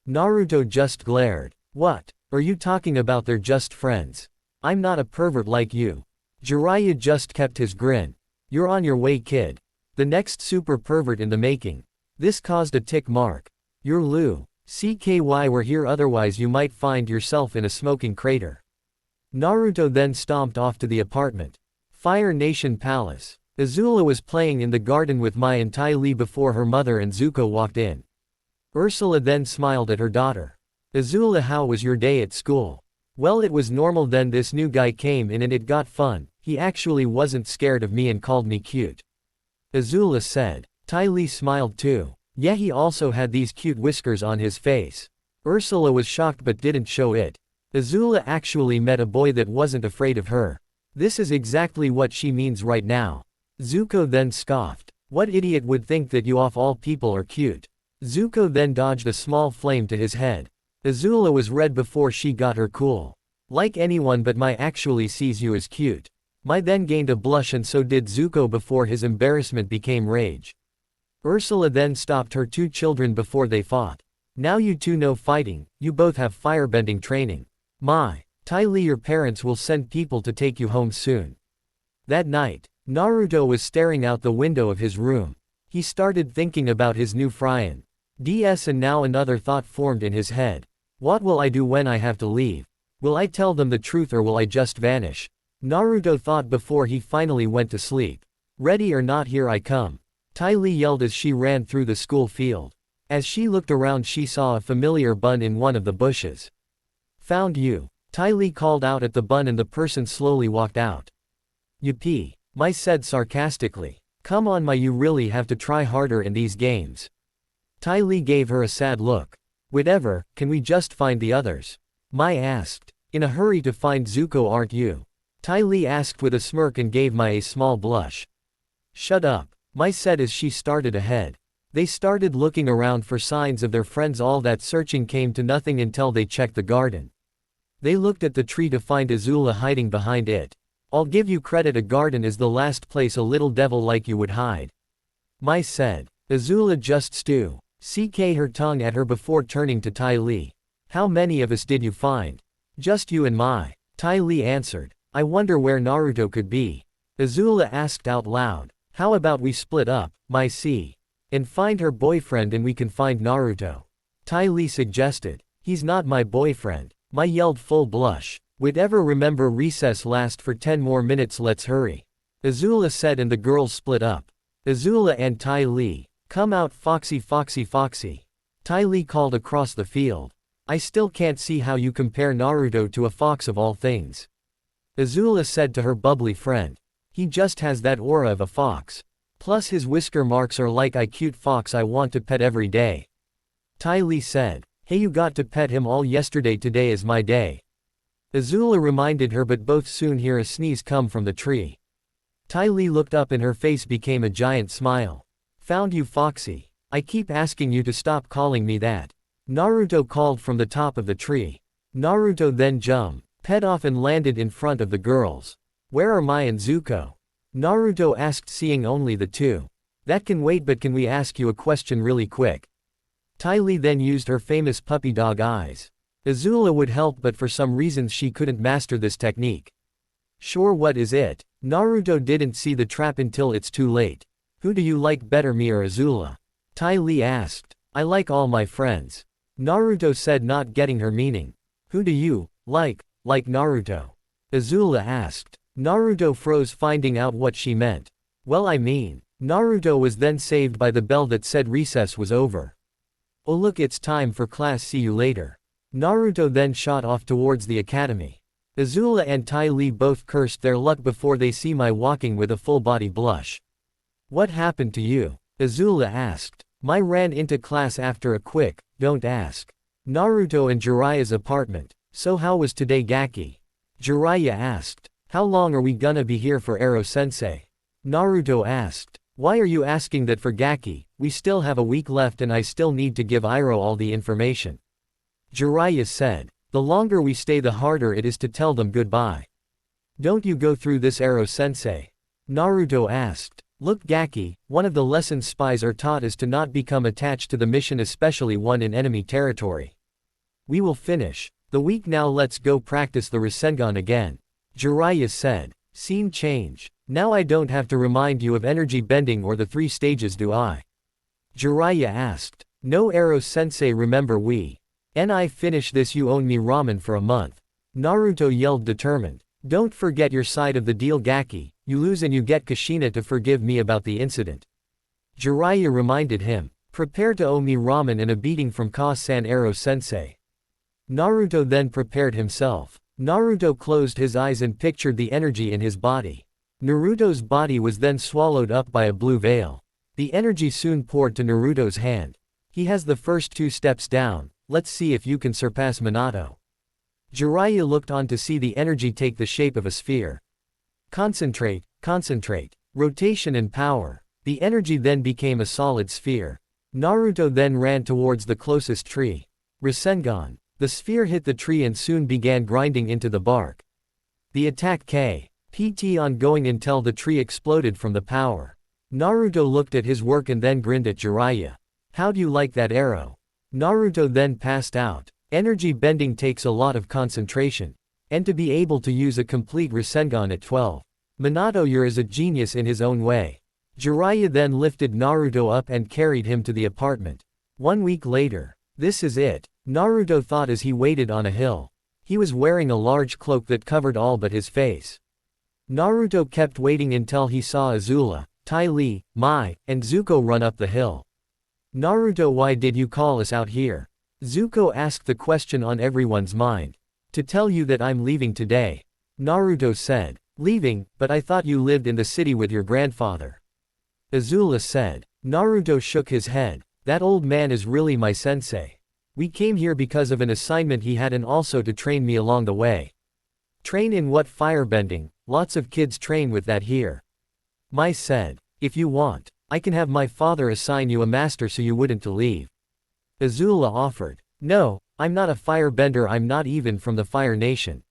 Naruto just glared. What? Are you talking about? They're just friends. I'm not a pervert like you. Jiraiya just kept his grin. You're on your way kid. The next super pervert in the making. This caused a tick mark. You're Lou. CKY were here, otherwise you might find yourself in a smoking crater. Naruto then stomped off to the apartment. Fire Nation Palace. Azula was playing in the garden with Mai and Ty Lee before her mother and Zuko walked in. Ursula then smiled at her daughter. Azula, how was your day at school? Well, it was normal. Then this new guy came in and it got fun. He actually wasn't scared of me and called me cute. Azula said. Ty Lee smiled too. Yeah, he also had these cute whiskers on his face. Ursula was shocked but didn't show it. Azula actually met a boy that wasn't afraid of her. This is exactly what she means right now. Zuko then scoffed. What idiot would think that you of all people are cute? Zuko then dodged a small flame to his head. Azula was red before she got her cool. Like anyone but Mai actually sees you as cute. Mai then gained a blush and so did Zuko before his embarrassment became rage. Ursula then stopped her 2 children before they fought. Now you two know fighting, you both have firebending training. Mai, Ty Lee, your parents will send people to take you home soon. That night, Naruto was staring out the window of his room. He started thinking about his new Friend. DS and now another thought formed in his head. What will I do when I have to leave? Will I tell them the truth or will I just vanish? Naruto thought before he finally went to sleep. Ready or not, here I come. Ty Lee yelled as she ran through the school field. As she looked around, she saw a familiar bun in one of the bushes. Found you. Ty Lee called out at the bun and the person slowly walked out. Yippee, Mai said sarcastically. Come on Mai, you really have to try harder in these games. Ty Lee gave her a sad look. Whatever, can we just find the others? Mai asked. In a hurry to find Zuko, aren't you? Ty Lee asked with a smirk and gave Mai a small blush. Shut up, Mai said as she started ahead. They started looking around for signs of their friends. All that searching came to nothing until they checked the garden. They looked at the tree to find Azula hiding behind it. I'll give you credit, a garden is the last place a little devil like you would hide. Mai said. Azula just CK her tongue at her before turning to Ty Lee. How many of us did you find? Just you and Mai. Ty Lee answered. I wonder where Naruto could be. Azula asked out loud. How about we split up, Mai see? And find her boyfriend and we can find Naruto. Ty Lee suggested. He's not my boyfriend. Mai yelled full blush. Whatever, remember recess last for 10 more minutes, let's hurry. Azula said and the girls split up. Azula and Ty Lee. Come out Foxy Foxy Foxy. Ty Lee called across the field. I still can't see how you compare Naruto to a fox of all things. Azula said to her bubbly friend. He just has that aura of a fox. Plus his whisker marks are like a cute fox I want to pet every day. Ty Lee said. Hey, you got to pet him all yesterday, today is my day. Azula reminded her, but both soon hear a sneeze come from the tree. Ty Lee looked up and her face became a giant smile. Found you, Foxy. I keep asking you to stop calling me that. Naruto called from the top of the tree. Naruto then jumped, pet off and landed in front of the girls. Where are Mai and Zuko? Naruto asked, seeing only the two. That can wait, but can we ask you a question really quick? Ty Lee then used her famous puppy dog eyes. Azula would help, but for some reasons she couldn't master this technique. Sure, what is it? Naruto didn't see the trap until it's too late. Who do you like better, me or Azula? Ty Lee asked. I like all my friends. Naruto said, not getting her meaning. Who do you like Naruto? Azula asked. Naruto froze, finding out what she meant. Well, I mean. Naruto was then saved by the bell that said recess was over. Oh look, it's time for class, see you later. Naruto then shot off towards the academy. Azula and Ty Lee both cursed their luck before they see Mai walking with a full body blush. What happened to you? Azula asked. Mai ran into class after a quick, don't ask. Naruto and Jiraiya's apartment. So how was today, Gaki? Jiraiya asked. How long are we gonna be here for, Ero-sensei? Naruto asked. Why are you asking that for, Gaki? We still have a week left and I still need to give Iroh all the information. Jiraiya said. The longer we stay, the harder it is to tell them goodbye. Don't you go through this, Ero-sensei? Naruto asked. Look, Gaki, one of the lessons spies are taught is to not become attached to the mission, especially one in enemy territory. We will finish the week now, let's go practice the Rasengan again. Jiraiya said. Scene change. Now I don't have to remind you of energy bending or the 3 stages, do I? Jiraiya asked. No, Ero-sensei, remember I finish this, you own me ramen for a month. Naruto yelled, determined. Don't forget your side of the deal, Gaki. You lose and you get Kushina to forgive me about the incident. Jiraiya reminded him. Prepare to owe me ramen and a beating from Ka-san, Ero-sensei. Naruto then prepared himself. Naruto closed his eyes and pictured the energy in his body. Naruto's body was then swallowed up by a blue veil. The energy soon poured to Naruto's hand. He has the first 2 steps down, let's see if you can surpass Minato. Jiraiya looked on to see the energy take the shape of a sphere. Concentrate, concentrate. Rotation and power. The energy then became a solid sphere. Naruto then ran towards the closest tree. Rasengan. The sphere hit the tree and soon began grinding into the bark. The attack KPT ongoing until the tree exploded from the power. Naruto looked at his work and then grinned at Jiraiya. How do you like that arrow? Naruto then passed out. Energy bending takes a lot of concentration. And to be able to use a complete Rasengan at 12. Minato, you're as a genius in his own way. Jiraiya then lifted Naruto up and carried him to the apartment. 1 week later. This is it, Naruto thought as he waited on a hill. He was wearing a large cloak that covered all but his face. Naruto kept waiting until he saw Azula, Ty Lee, Mai, and Zuko run up the hill. Naruto, why did you call us out here? Zuko asked, the question on everyone's mind. To tell you that I'm leaving today. Naruto said. Leaving, but I thought you lived in the city with your grandfather. Azula said. Naruto shook his head. That old man is really my sensei. We came here because of an assignment he had and also to train me along the way. Train in what? Firebending, lots of kids train with that here. Mai said. If you want, I can have my father assign you a master so you wouldn't to leave. Azula offered. No, I'm not a firebender, I'm not even from the Fire Nation.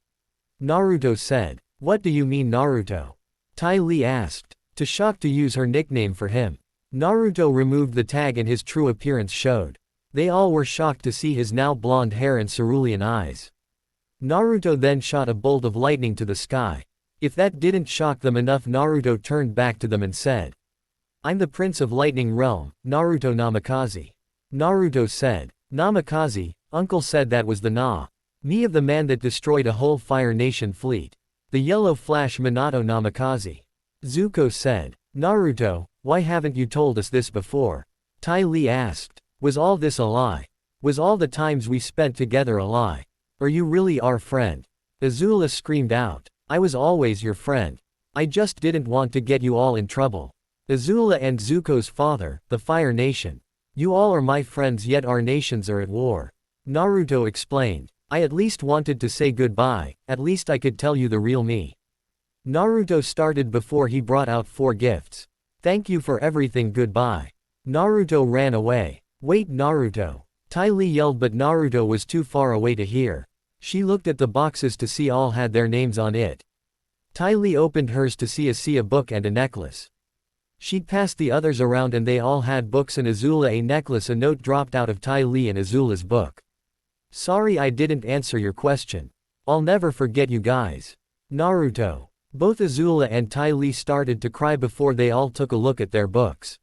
Naruto said. What do you mean, Naruto? Ty Lee asked. Too shocked to use her nickname for him. Naruto removed the tag and his true appearance showed. They all were shocked to see his now blonde hair and cerulean eyes. Naruto then shot a bolt of lightning to the sky. If that didn't shock them enough, Naruto turned back to them and said. I'm the Prince of Lightning Realm, Naruto Namikaze. Naruto said. Namikaze, Uncle said that was the me of the man that destroyed a whole Fire Nation fleet. The yellow flash Minato Namikaze. Zuko said. Naruto, why haven't you told us this before? Ty Lee asked. Was all this a lie? Was all the times we spent together a lie? Or you really our friend? Azula screamed out. I was always your friend. I just didn't want to get you all in trouble. Azula and Zuko's father, the Fire Nation. You all are my friends, yet our nations are at war. Naruto explained. I at least wanted to say goodbye, at least I could tell you the real me. Naruto started before he brought out 4 gifts. Thank you for everything, goodbye. Naruto ran away. Wait, Naruto. Ty Lee yelled, but Naruto was too far away to hear. She looked at the boxes to see all had their names on it. Ty Lee opened hers to see a book and a necklace. She'd passed the others around and they all had books and Azula a necklace. A note dropped out of Ty Lee and Azula's book. Sorry I didn't answer your question. I'll never forget you guys. Naruto. Both Azula and Ty Lee started to cry before they all took a look at their books.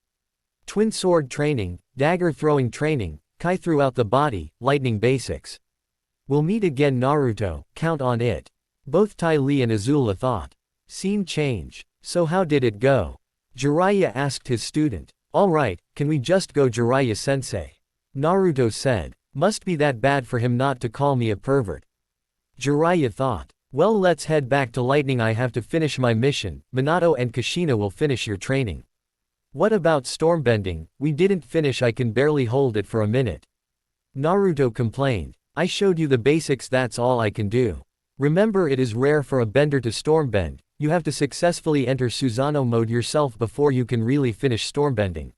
Twin sword training, dagger throwing training, Kai throughout the body, lightning basics. We'll meet again, Naruto, count on it. Both Ty Lee and Azula thought. Scene change. So how did it go? Jiraiya asked his student. Alright, can we just go, Jiraiya-sensei? Naruto said. Must be that bad for him not to call me a pervert. Jiraiya thought. Well, let's head back to Lightning. I have to finish my mission. Minato and Kushina will finish your training. What about stormbending? We didn't finish, I can barely hold it for a minute. Naruto complained. I showed you the basics, that's all I can do. Remember, it is rare for a bender to stormbend. You have to successfully enter Susanoo mode yourself before you can really finish stormbending.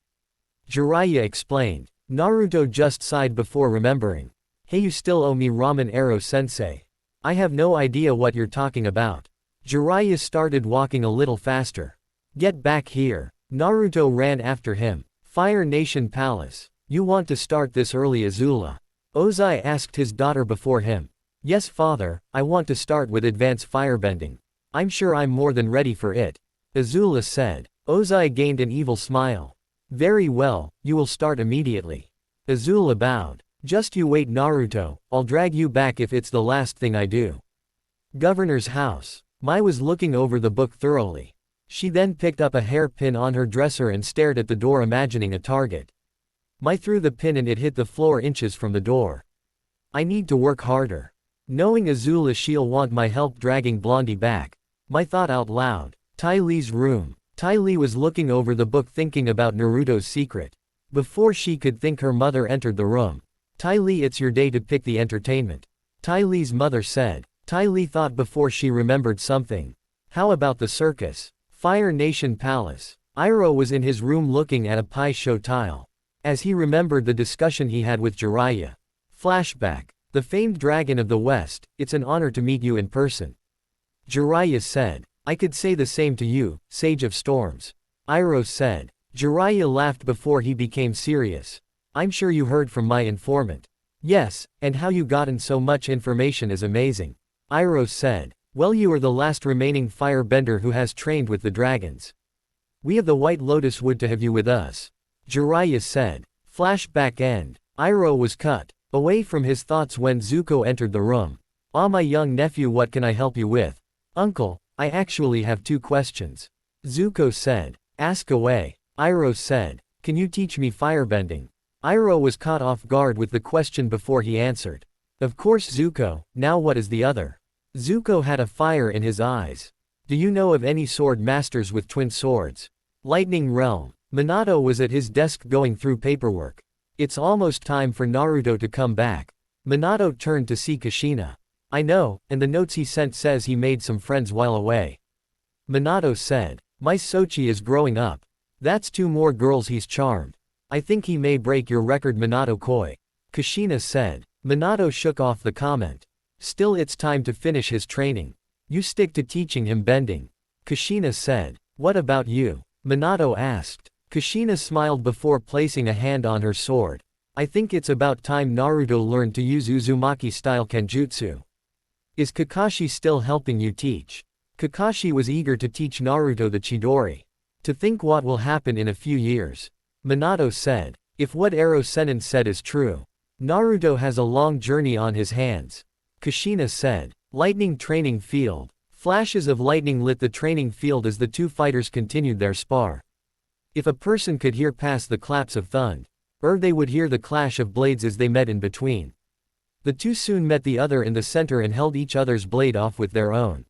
Jiraiya explained. Naruto just sighed before remembering. Hey, you still owe me ramen, Arrow-sensei. I have no idea what you're talking about. Jiraiya started walking a little faster. Get back here. Naruto ran after him. Fire Nation Palace. You want to start this early, Azula? Ozai asked his daughter before him. Yes, father, I want to start with advanced firebending. I'm sure I'm more than ready for it. Azula said. Ozai gained an evil smile. Very well, you will start immediately. Azula bowed. Just you wait, Naruto, I'll drag you back if it's the last thing I do. Governor's house. Mai was looking over the book thoroughly. She then picked up a hairpin on her dresser and stared at the door, imagining a target. Mai threw the pin and it hit the floor inches from the door. I need to work harder. Knowing Azula, she'll want my help dragging Blondie back. Mai thought out loud. Ty Lee's room. Ty Lee was looking over the book thinking about Naruto's secret. Before she could think, her mother entered the room. Ty Lee, it's your day to pick the entertainment. Ty Lee's mother said. Ty Lee thought before she remembered something. How about the circus? Fire Nation Palace. Iroh was in his room looking at a pie show tile. As he remembered the discussion he had with Jiraiya. Flashback. The famed dragon of the West, it's an honor to meet you in person. Jiraiya said. I could say the same to you, Sage of Storms. Iroh said. Jiraiya laughed before he became serious. I'm sure you heard from my informant. Yes, and how you gotten so much information is amazing. Iroh said. Well, you are the last remaining firebender who has trained with the dragons. We of the White Lotus would to have you with us. Jiraiya said. Flashback end. Iroh was cut away from his thoughts when Zuko entered the room. Ah, my young nephew, what can I help you with? Uncle, I actually have 2 questions. Zuko said. Ask away. Iroh said. Can you teach me firebending? Iroh was caught off guard with the question before he answered. Of course, Zuko. Now what is the other? Zuko had a fire in his eyes. Do you know of any sword masters with twin swords? Lightning Realm. Minato was at his desk going through paperwork. It's almost time for Naruto to come back. Minato turned to see Kushina. I know, and the notes he sent says he made some friends while away. Minato said. My Sochi is growing up. That's 2 more girls he's charmed. I think he may break your record, Minato Koi. Kushina said. Minato shook off the comment. Still, it's time to finish his training. You stick to teaching him bending. Kushina said. What about you? Minato asked. Kushina smiled before placing a hand on her sword. I think it's about time Naruto learned to use Uzumaki-style Kenjutsu. Is Kakashi still helping you teach? Kakashi was eager to teach Naruto the Chidori. To think what will happen in a few years. Minato said. If what Arrow Sennin said is true, Naruto has a long journey on his hands. Kushina said. Lightning training field. Flashes of lightning lit the training field as the 2 fighters continued their spar. If a person could hear past the claps of thunder, they would hear the clash of blades as they met in between. The 2 soon met the other in the center and held each other's blade off with their own.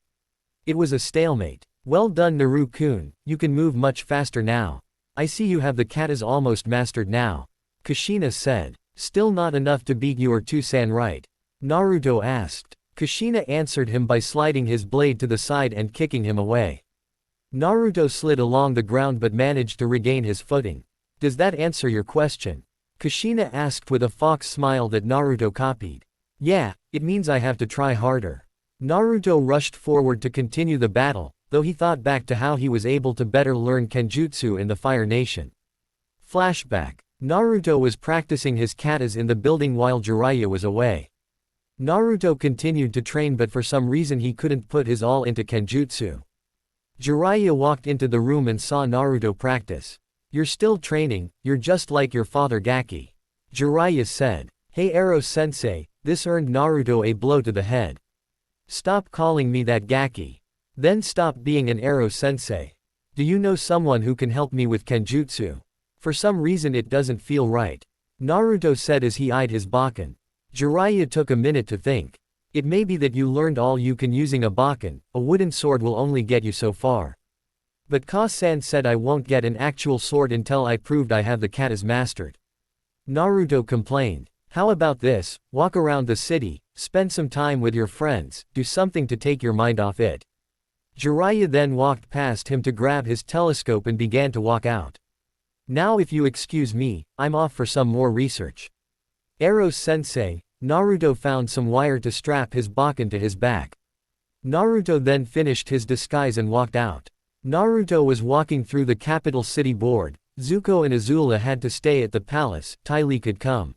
It was a stalemate. Well done, Naru-kun, you can move much faster now. I see you have the katas almost mastered now. Kushina said. Still not enough to beat you or Toussaint, right? Naruto asked. Kushina answered him by sliding his blade to the side and kicking him away. Naruto slid along the ground but managed to regain his footing. Does that answer your question? Kushina asked with a fox smile that Naruto copied. Yeah, it means I have to try harder. Naruto rushed forward to continue the battle, though he thought back to how he was able to better learn Kenjutsu in the Fire Nation. Flashback. Naruto was practicing his katas in the building while Jiraiya was away. Naruto continued to train but for some reason he couldn't put his all into Kenjutsu. Jiraiya walked into the room and saw Naruto practice. You're still training, you're just like your father Gaki. Jiraiya said. Hey Ero-sensei, this earned Naruto a blow to the head. Stop calling me that Gaki. Then stop being an Ero-sensei. Do you know someone who can help me with Kenjutsu? For some reason it doesn't feel right. Naruto said as he eyed his Bakken. Jiraiya took a minute to think. It may be that you learned all you can using a Bakken, a wooden sword will only get you so far. But Ka-san said I won't get an actual sword until I proved I have the katas mastered. Naruto complained. How about this, walk around the city, spend some time with your friends, do something to take your mind off it. Jiraiya then walked past him to grab his telescope and began to walk out. Now if you excuse me, I'm off for some more research. Ero-sensei, Naruto found some wire to strap his Bakken to his back. Naruto then finished his disguise and walked out. Naruto was walking through the capital city bored. Zuko and Azula had to stay at the palace, Ty Lee could come.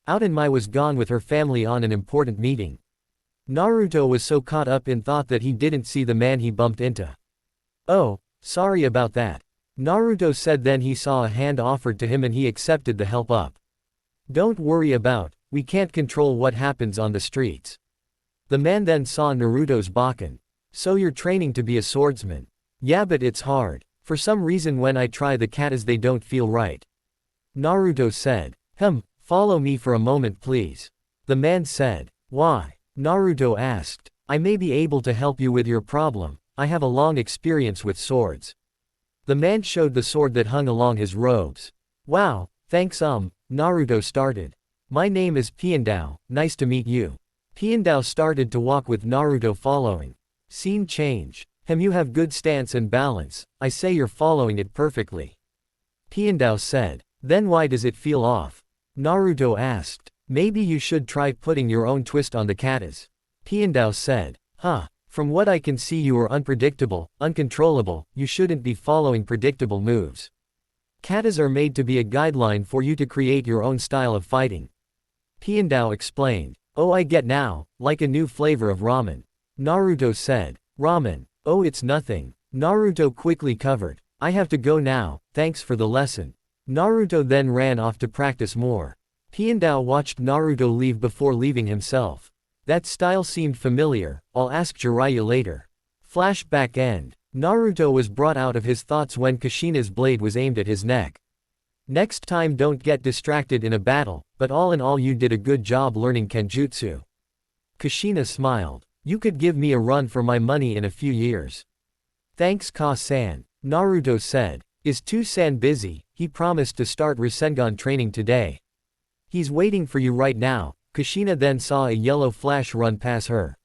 Out and Mai was gone with her family on an important meeting. Naruto was so caught up in thought that he didn't see the man he bumped into. Oh, sorry about that. Naruto said then he saw a hand offered to him and he accepted the help up. Don't worry about, we can't control what happens on the streets. The man then saw Naruto's Bakken. So you're training to be a swordsman. Yeah but it's hard. For some reason when I try the katas they don't feel right. Naruto said. Follow me for a moment please. The man said. Why? Naruto asked. I may be able to help you with your problem, I have a long experience with swords. The man showed the sword that hung along his robes. Wow, thanks Naruto started. My name is Piandao, nice to meet you. Piandao started to walk with Naruto following. Scene change. You have good stance and balance, I say you're following it perfectly. Piandao said. Then why does it feel off? Naruto asked. Maybe you should try putting your own twist on the katas. Piandao said. From what I can see you are unpredictable, uncontrollable, you shouldn't be following predictable moves. Katas are made to be a guideline for you to create your own style of fighting. Piandao explained. Oh I get now, like a new flavor of ramen. Naruto said. Ramen. Oh it's nothing. Naruto quickly covered. I have to go now, thanks for the lesson. Naruto then ran off to practice more. Piandao watched Naruto leave before leaving himself. That style seemed familiar, I'll ask Jiraiya later. Flashback end. Naruto was brought out of his thoughts when Kushina's blade was aimed at his neck. Next time don't get distracted in a battle, but all in all you did a good job learning Kenjutsu. Kushina smiled. You could give me a run for my money in a few years. Thanks Ka-san, Naruto said. Is Toussaint busy? He promised to start Rasengan training today. He's waiting for you right now. Kushina then saw a yellow flash run past her.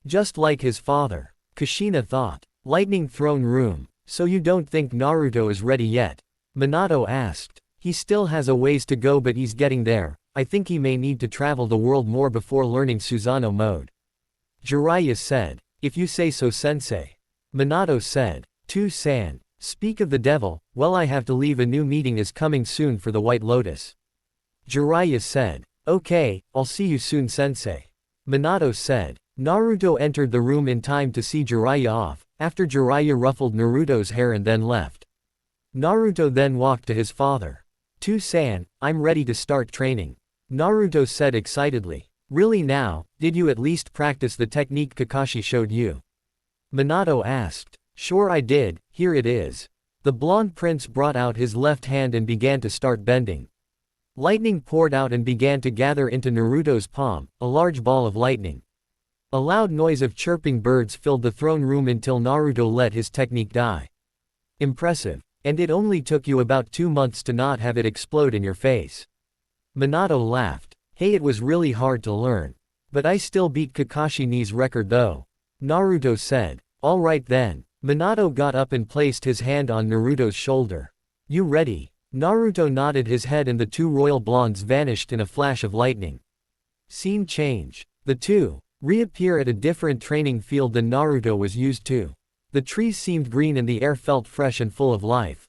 Just like his father. Kushina thought. Lightning Throne Room. So you don't think Naruto is ready yet? Minato asked. He still has a ways to go but he's getting there. I think he may need to travel the world more before learning Susanoo mode. Jiraiya said. If you say so sensei. Minato said. Toussaint. Speak of the devil, well I have to leave, a new meeting is coming soon for the White Lotus. Jiraiya said. Okay, I'll see you soon sensei. Minato said. Naruto entered the room in time to see Jiraiya off, after Jiraiya ruffled Naruto's hair and then left. Naruto then walked to his father. Toussaint, I'm ready to start training. Naruto said excitedly. Really now, did you at least practice the technique Kakashi showed you? Minato asked. Sure I did, here it is. The blonde prince brought out his left hand and began to start bending. Lightning poured out and began to gather into Naruto's palm, a large ball of lightning. A loud noise of chirping birds filled the throne room until Naruto let his technique die. Impressive. And it only took you about 2 months to not have it explode in your face. Minato laughed. Hey, it was really hard to learn. But I still beat Kakashi's record though. Naruto said. Alright then. Minato got up and placed his hand on Naruto's shoulder. You ready? Naruto nodded his head and the two royal blondes vanished in a flash of lightning. Scene change. The two reappear at a different training field than Naruto was used to. The trees seemed green and the air felt fresh and full of life.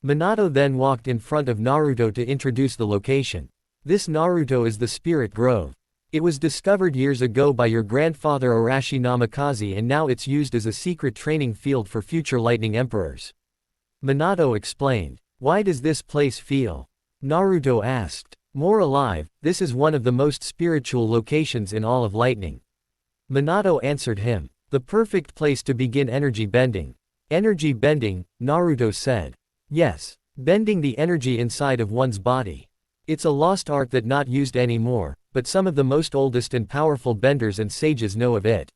Minato then walked in front of Naruto to introduce the location. This Naruto is the Spirit Grove. It was discovered years ago by your grandfather Arashi Namikaze and now it's used as a secret training field for future lightning emperors. Minato explained. Why does this place feel? Naruto asked. More alive, this is one of the most spiritual locations in all of lightning. Minato answered him. The perfect place to begin energy bending. Energy bending, Naruto said. Yes, bending the energy inside of one's body. It's a lost art that not used anymore, but some of the most oldest and powerful benders and sages know of it.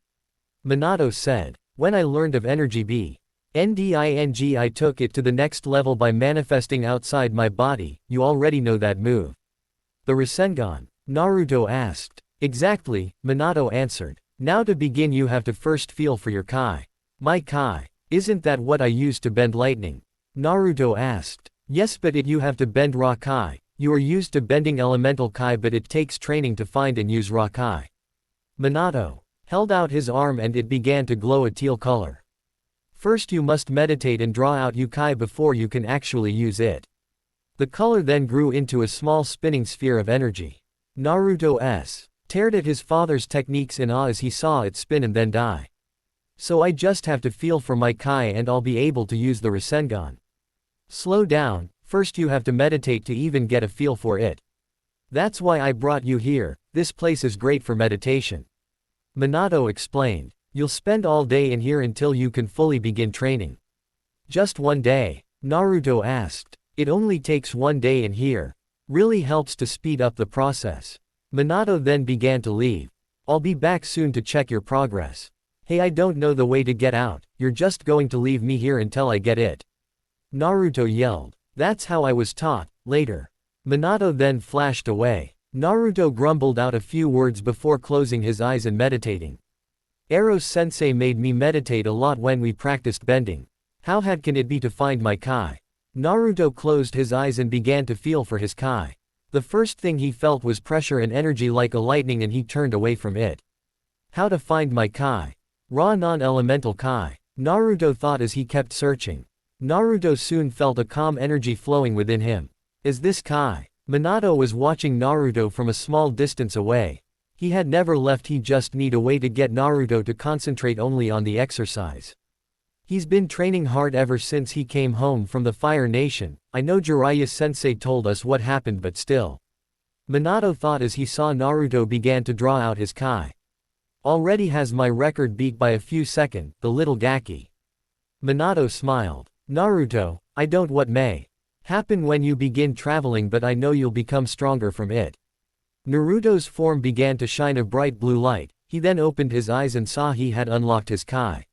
Minato said. When I learned of energy bending, I took it to the next level by manifesting outside my body. You already know that move. The Rasengan? Naruto asked. Exactly, Minato answered. Now to begin you have to first feel for your Kai. My Kai. Isn't that what I use to bend lightning? Naruto asked. Yes, but you have to bend raw Kai. You are used to bending elemental Kai, but it takes training to find and use raw Kai. Minato held out his arm and it began to glow a teal color. First you must meditate and draw out your Kai before you can actually use it. The color then grew into a small spinning sphere of energy. Naruto stared at his father's techniques in awe as he saw it spin and then die. So I just have to feel for my Kai and I'll be able to use the Rasengan. Slow down, first you have to meditate to even get a feel for it. That's why I brought you here, this place is great for meditation. Minato explained. You'll spend all day in here until you can fully begin training. Just one day? Naruto asked. It only takes one day in here. Really helps to speed up the process. Minato then began to leave. I'll be back soon to check your progress. Hey, I don't know the way to get out, you're just going to leave me here until I get it. Naruto yelled. That's how I was taught, later. Minato then flashed away. Naruto grumbled out a few words before closing his eyes and meditating. Eros-sensei made me meditate a lot when we practiced bending. How hard can it be to find my Kai? Naruto closed his eyes and began to feel for his Kai. The first thing he felt was pressure and energy like a lightning and he turned away from it. How to find my Kai? Raw non-elemental Kai. Naruto thought as he kept searching. Naruto soon felt a calm energy flowing within him. Is this Kai? Minato was watching Naruto from a small distance away. He had never left, he just need a way to get Naruto to concentrate only on the exercise. He's been training hard ever since he came home from the Fire Nation. I know Jiraiya-sensei told us what happened but still. Minato thought as he saw Naruto began to draw out his Kai. Already has my record beat by a few seconds, the little Gaki. Minato smiled. Naruto, I don't what may happen when you begin traveling, but I know you'll become stronger from it. Naruto's form began to shine a bright blue light. He then opened his eyes and saw he had unlocked his Kai.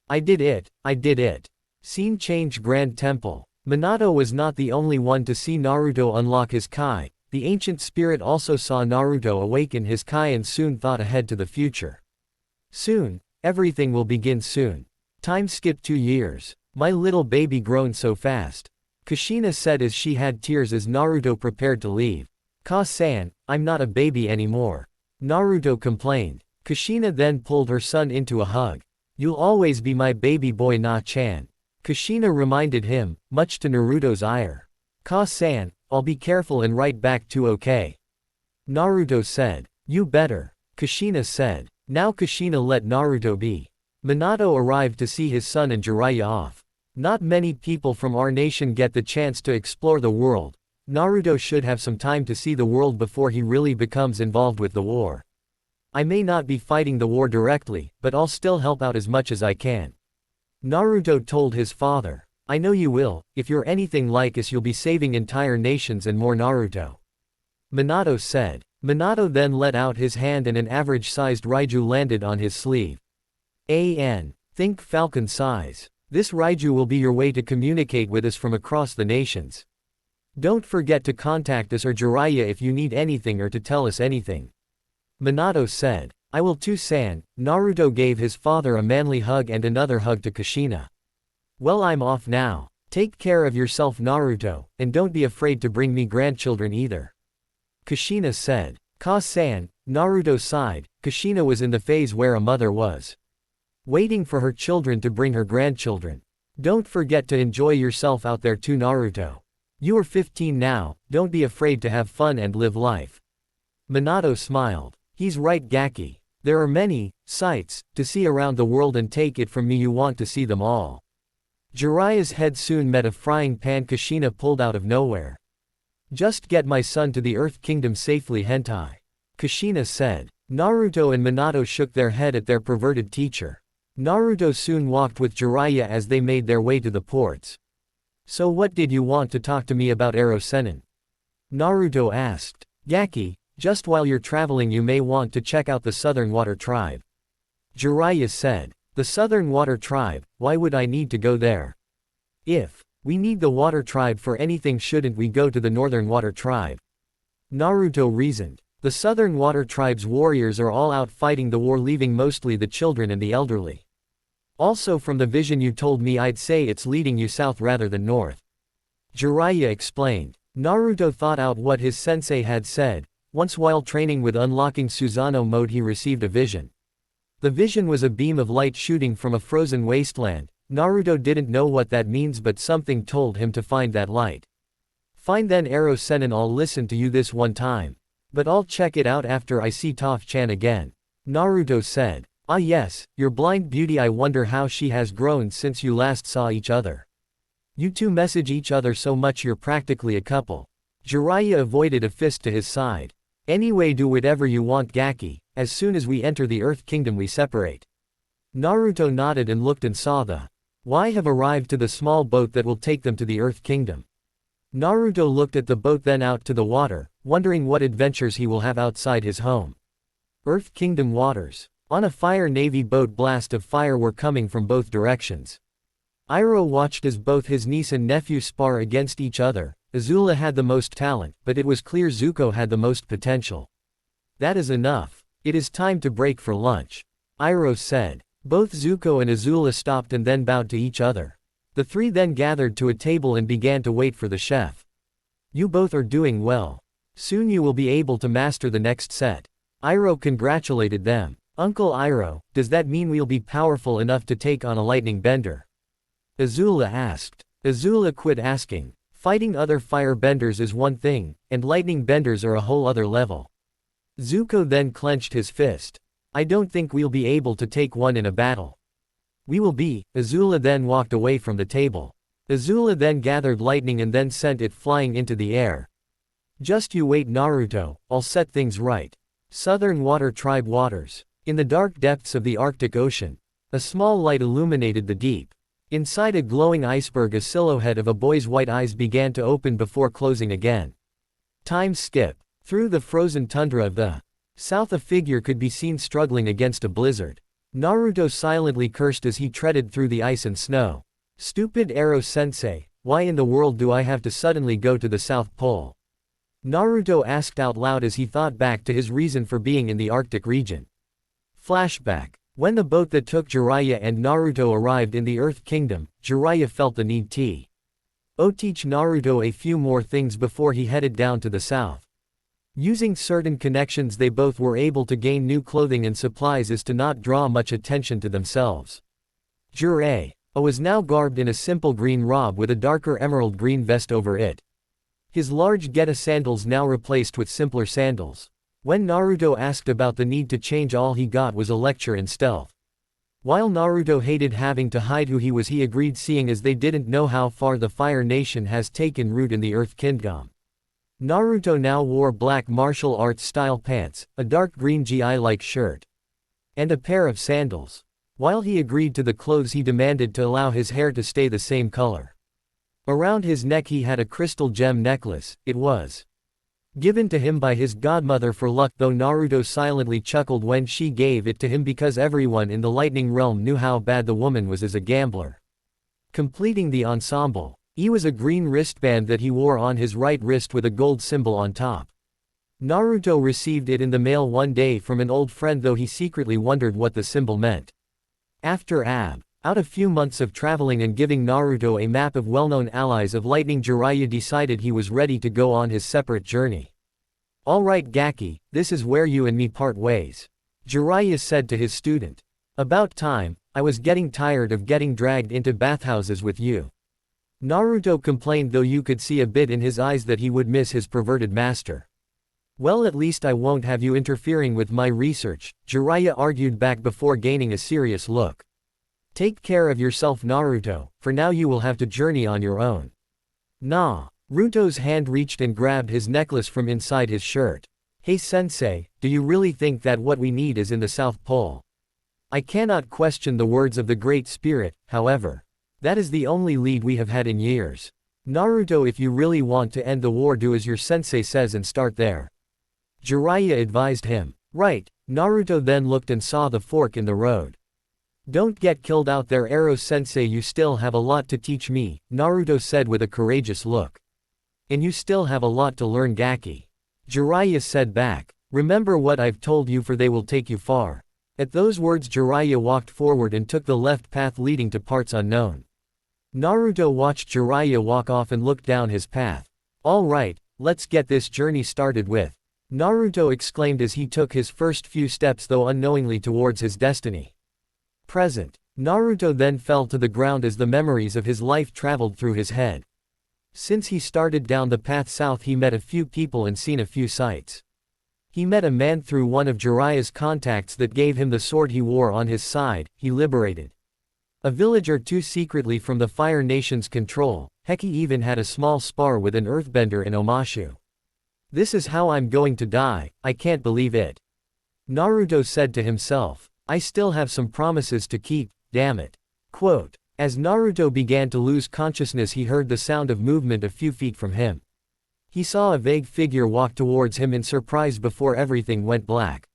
I did it, I did it. Scene change. Grand Temple. Minato was not the only one to see Naruto unlock his Kai. The ancient spirit also saw Naruto awaken his Kai and soon thought ahead to the future. Soon, everything will begin soon. Time skipped 2 years. My little baby grown so fast. Kushina said as she had tears as Naruto prepared to leave. Ka-san, I'm not a baby anymore. Naruto complained. Kushina then pulled her son into a hug. You'll always be my baby boy Na-chan. Kushina reminded him, much to Naruto's ire. Ka-san, I'll be careful and right back to okay. Naruto said. You better. Kushina said. Now Kushina let Naruto be. Minato arrived to see his son and Jiraiya off. Not many people from our nation get the chance to explore the world. Naruto should have some time to see the world before he really becomes involved with the war. I may not be fighting the war directly, but I'll still help out as much as I can. Naruto told his father. I know you will. If you're anything like us, you'll be saving entire nations and more. Naruto. Minato said. Minato then let out his hand and an average-sized Raiju landed on his sleeve. Think falcon size. This Raiju will be your way to communicate with us from across the nations. Don't forget to contact us or Jiraiya if you need anything or to tell us anything. Minato said. I will too, San. Naruto gave his father a manly hug and another hug to Kushina. Well, I'm off now. Take care of yourself, Naruto, and don't be afraid to bring me grandchildren either. Kushina said. Ka-san, Naruto sighed. Kushina was in the phase where a mother was waiting for her children to bring her grandchildren. Don't forget to enjoy yourself out there too, Naruto. You are 15 now, don't be afraid to have fun and live life. Minato smiled. He's right, Gaki. There are many sights to see around the world, and take it from me, you want to see them all. Jiraiya's head soon met a frying pan Kushina pulled out of nowhere. Just get my son to the Earth Kingdom safely, hentai. Kushina said. Naruto and Minato shook their head at their perverted teacher. Naruto soon walked with Jiraiya as they made their way to the ports. So what did you want to talk to me about, Ero Sennin? Naruto asked. Gaki, just while you're traveling you may want to check out the Southern Water Tribe. Jiraiya said. The Southern Water Tribe, why would I need to go there? If we need the Water Tribe for anything, shouldn't we go to the Northern Water Tribe? Naruto reasoned. The Southern Water Tribe's warriors are all out fighting the war, leaving mostly the children and the elderly. Also, from the vision you told me, I'd say it's leading you south rather than north. Jiraiya explained. Naruto thought out what his sensei had said. Once while training with unlocking Susanoo mode he received a vision. The vision was a beam of light shooting from a frozen wasteland. Naruto didn't know what that means, but something told him to find that light. Fine then, Ero Sennin, I'll listen to you this one time. But I'll check it out after I see Toph-chan again. Naruto said. Ah yes, your blind beauty, I wonder how she has grown since you last saw each other. You two message each other so much, you're practically a couple. Jiraiya avoided a fist to his side. Anyway, do whatever you want, Gaki. As soon as we enter the Earth Kingdom we separate. Naruto nodded and looked and saw the Y have arrived to the small boat that will take them to the Earth Kingdom. Naruto looked at the boat, then out to the water, wondering what adventures he will have outside his home. Earth Kingdom waters. On a fire navy boat, blasts of fire were coming from both directions. Iroh watched as both his niece and nephew spar against each other. Azula had the most talent, but it was clear Zuko had the most potential. That is enough. It is time to break for lunch. Iroh said. Both Zuko and Azula stopped and then bowed to each other. The three then gathered to a table and began to wait for the chef. You both are doing well. Soon you will be able to master the next set. Iroh congratulated them. Uncle Iroh, does that mean we'll be powerful enough to take on a lightning bender? Azula asked. Azula quit asking. Fighting other fire benders is one thing, and lightning benders are a whole other level. Zuko then clenched his fist. I don't think we'll be able to take one in a battle. We will be. Azula then walked away from the table. Azula then gathered lightning and then sent it flying into the air. Just you wait, Naruto, I'll set things right. Southern Water Tribe waters. In the dark depths of the Arctic Ocean, a small light illuminated the deep. Inside a glowing iceberg, a silhouette of a boy's white eyes began to open before closing again. Time skip. Through the frozen tundra of the south, a figure could be seen struggling against a blizzard. Naruto silently cursed as he treaded through the ice and snow. Stupid Ero Sensei, why in the world do I have to suddenly go to the South Pole? Naruto asked out loud as he thought back to his reason for being in the Arctic region. Flashback. When the boat that took Jiraiya and Naruto arrived in the Earth Kingdom, Jiraiya felt the need to teach Naruto a few more things before he headed down to the south. Using certain connections they both were able to gain new clothing and supplies as to not draw much attention to themselves. Jiraiya was now garbed in a simple green robe with a darker emerald green vest over it. His large Geta sandals now replaced with simpler sandals. When Naruto asked about the need to change, all he got was a lecture in stealth. While Naruto hated having to hide who he was, he agreed, seeing as they didn't know how far the Fire Nation has taken root in the Earth Kingdom. Naruto now wore black martial arts style pants, a dark green GI-like shirt, and a pair of sandals. While he agreed to the clothes, he demanded to allow his hair to stay the same color. Around his neck he had a crystal gem necklace. It was given to him by his godmother for luck, though Naruto silently chuckled when she gave it to him because everyone in the lightning realm knew how bad the woman was as a gambler. Completing the ensemble. E was a green wristband that he wore on his right wrist with a gold symbol on top. Naruto received it in the mail one day from an old friend, though he secretly wondered what the symbol meant. After out a few months of traveling and giving Naruto a map of well-known allies of Lightning, Jiraiya decided he was ready to go on his separate journey. "Alright Gaki, this is where you and me part ways," Jiraiya said to his student. "About time, I was getting tired of getting dragged into bathhouses with you." Naruto complained, though you could see a bit in his eyes that he would miss his perverted master. "Well, at least I won't have you interfering with my research," Jiraiya argued back before gaining a serious look. "Take care of yourself Naruto, for now you will have to journey on your own." Naruto's hand reached and grabbed his necklace from inside his shirt. "Hey sensei, do you really think that what we need is in the South Pole? I cannot question the words of the Great Spirit, however. That is the only lead we have had in years. Naruto, if you really want to end the war, do as your sensei says and start there," Jiraiya advised him. "Right." Naruto then looked and saw the fork in the road. "Don't get killed out there, Ero sensei, you still have a lot to teach me," Naruto said with a courageous look. "And you still have a lot to learn Gaki," Jiraiya said back. "Remember what I've told you, for they will take you far." At those words Jiraiya walked forward and took the left path leading to parts unknown. Naruto watched Jiraiya walk off and looked down his path. "Alright, let's get this journey started with," Naruto exclaimed as he took his first few steps, though unknowingly, towards his destiny. Present. Naruto then fell to the ground as the memories of his life traveled through his head. Since he started down the path south, he met a few people and seen a few sights. He met a man through one of Jiraiya's contacts that gave him the sword he wore on his side. He liberated a village or two secretly from the Fire Nation's control. Heck, he even had a small spar with an earthbender in Omashu. "This is how I'm going to die, I can't believe it," Naruto said to himself. "I still have some promises to keep, damn it." Quote. As Naruto began to lose consciousness, he heard the sound of movement a few feet from him. He saw a vague figure walk towards him in surprise before everything went black.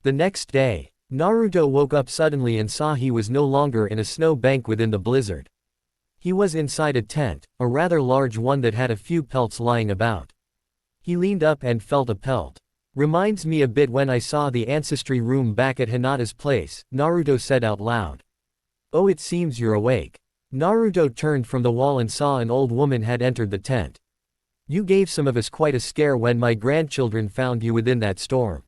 The next day, Naruto woke up suddenly and saw he was no longer in a snow bank within the blizzard. He was inside a tent, a rather large one that had a few pelts lying about. He leaned up and felt a pelt. "Reminds me a bit when I saw the ancestry room back at Hinata's place," Naruto said out loud. "Oh, it seems you're awake." Naruto turned from the wall and saw an old woman had entered the tent. "You gave some of us quite a scare when my grandchildren found you within that storm.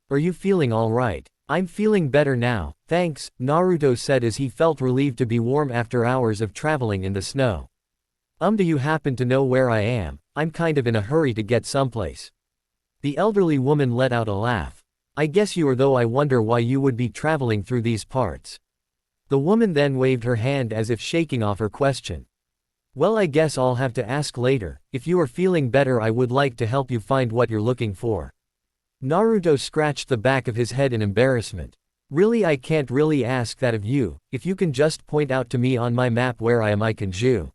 Are you feeling all right?" "I'm feeling better now, thanks," Naruto said as he felt relieved to be warm after hours of traveling in the snow. Do you happen to know where I am? I'm kind of in a hurry to get someplace." The elderly woman let out a laugh. "I guess you are, though I wonder why you would be traveling through these parts." The woman then waved her hand as if shaking off her question. "Well, I guess I'll have to ask later. If you are feeling better, I would like to help you find what you're looking for." Naruto scratched the back of his head in embarrassment. "Really, I can't really ask that of you. If you can just point out to me on my map where I am, I can ju."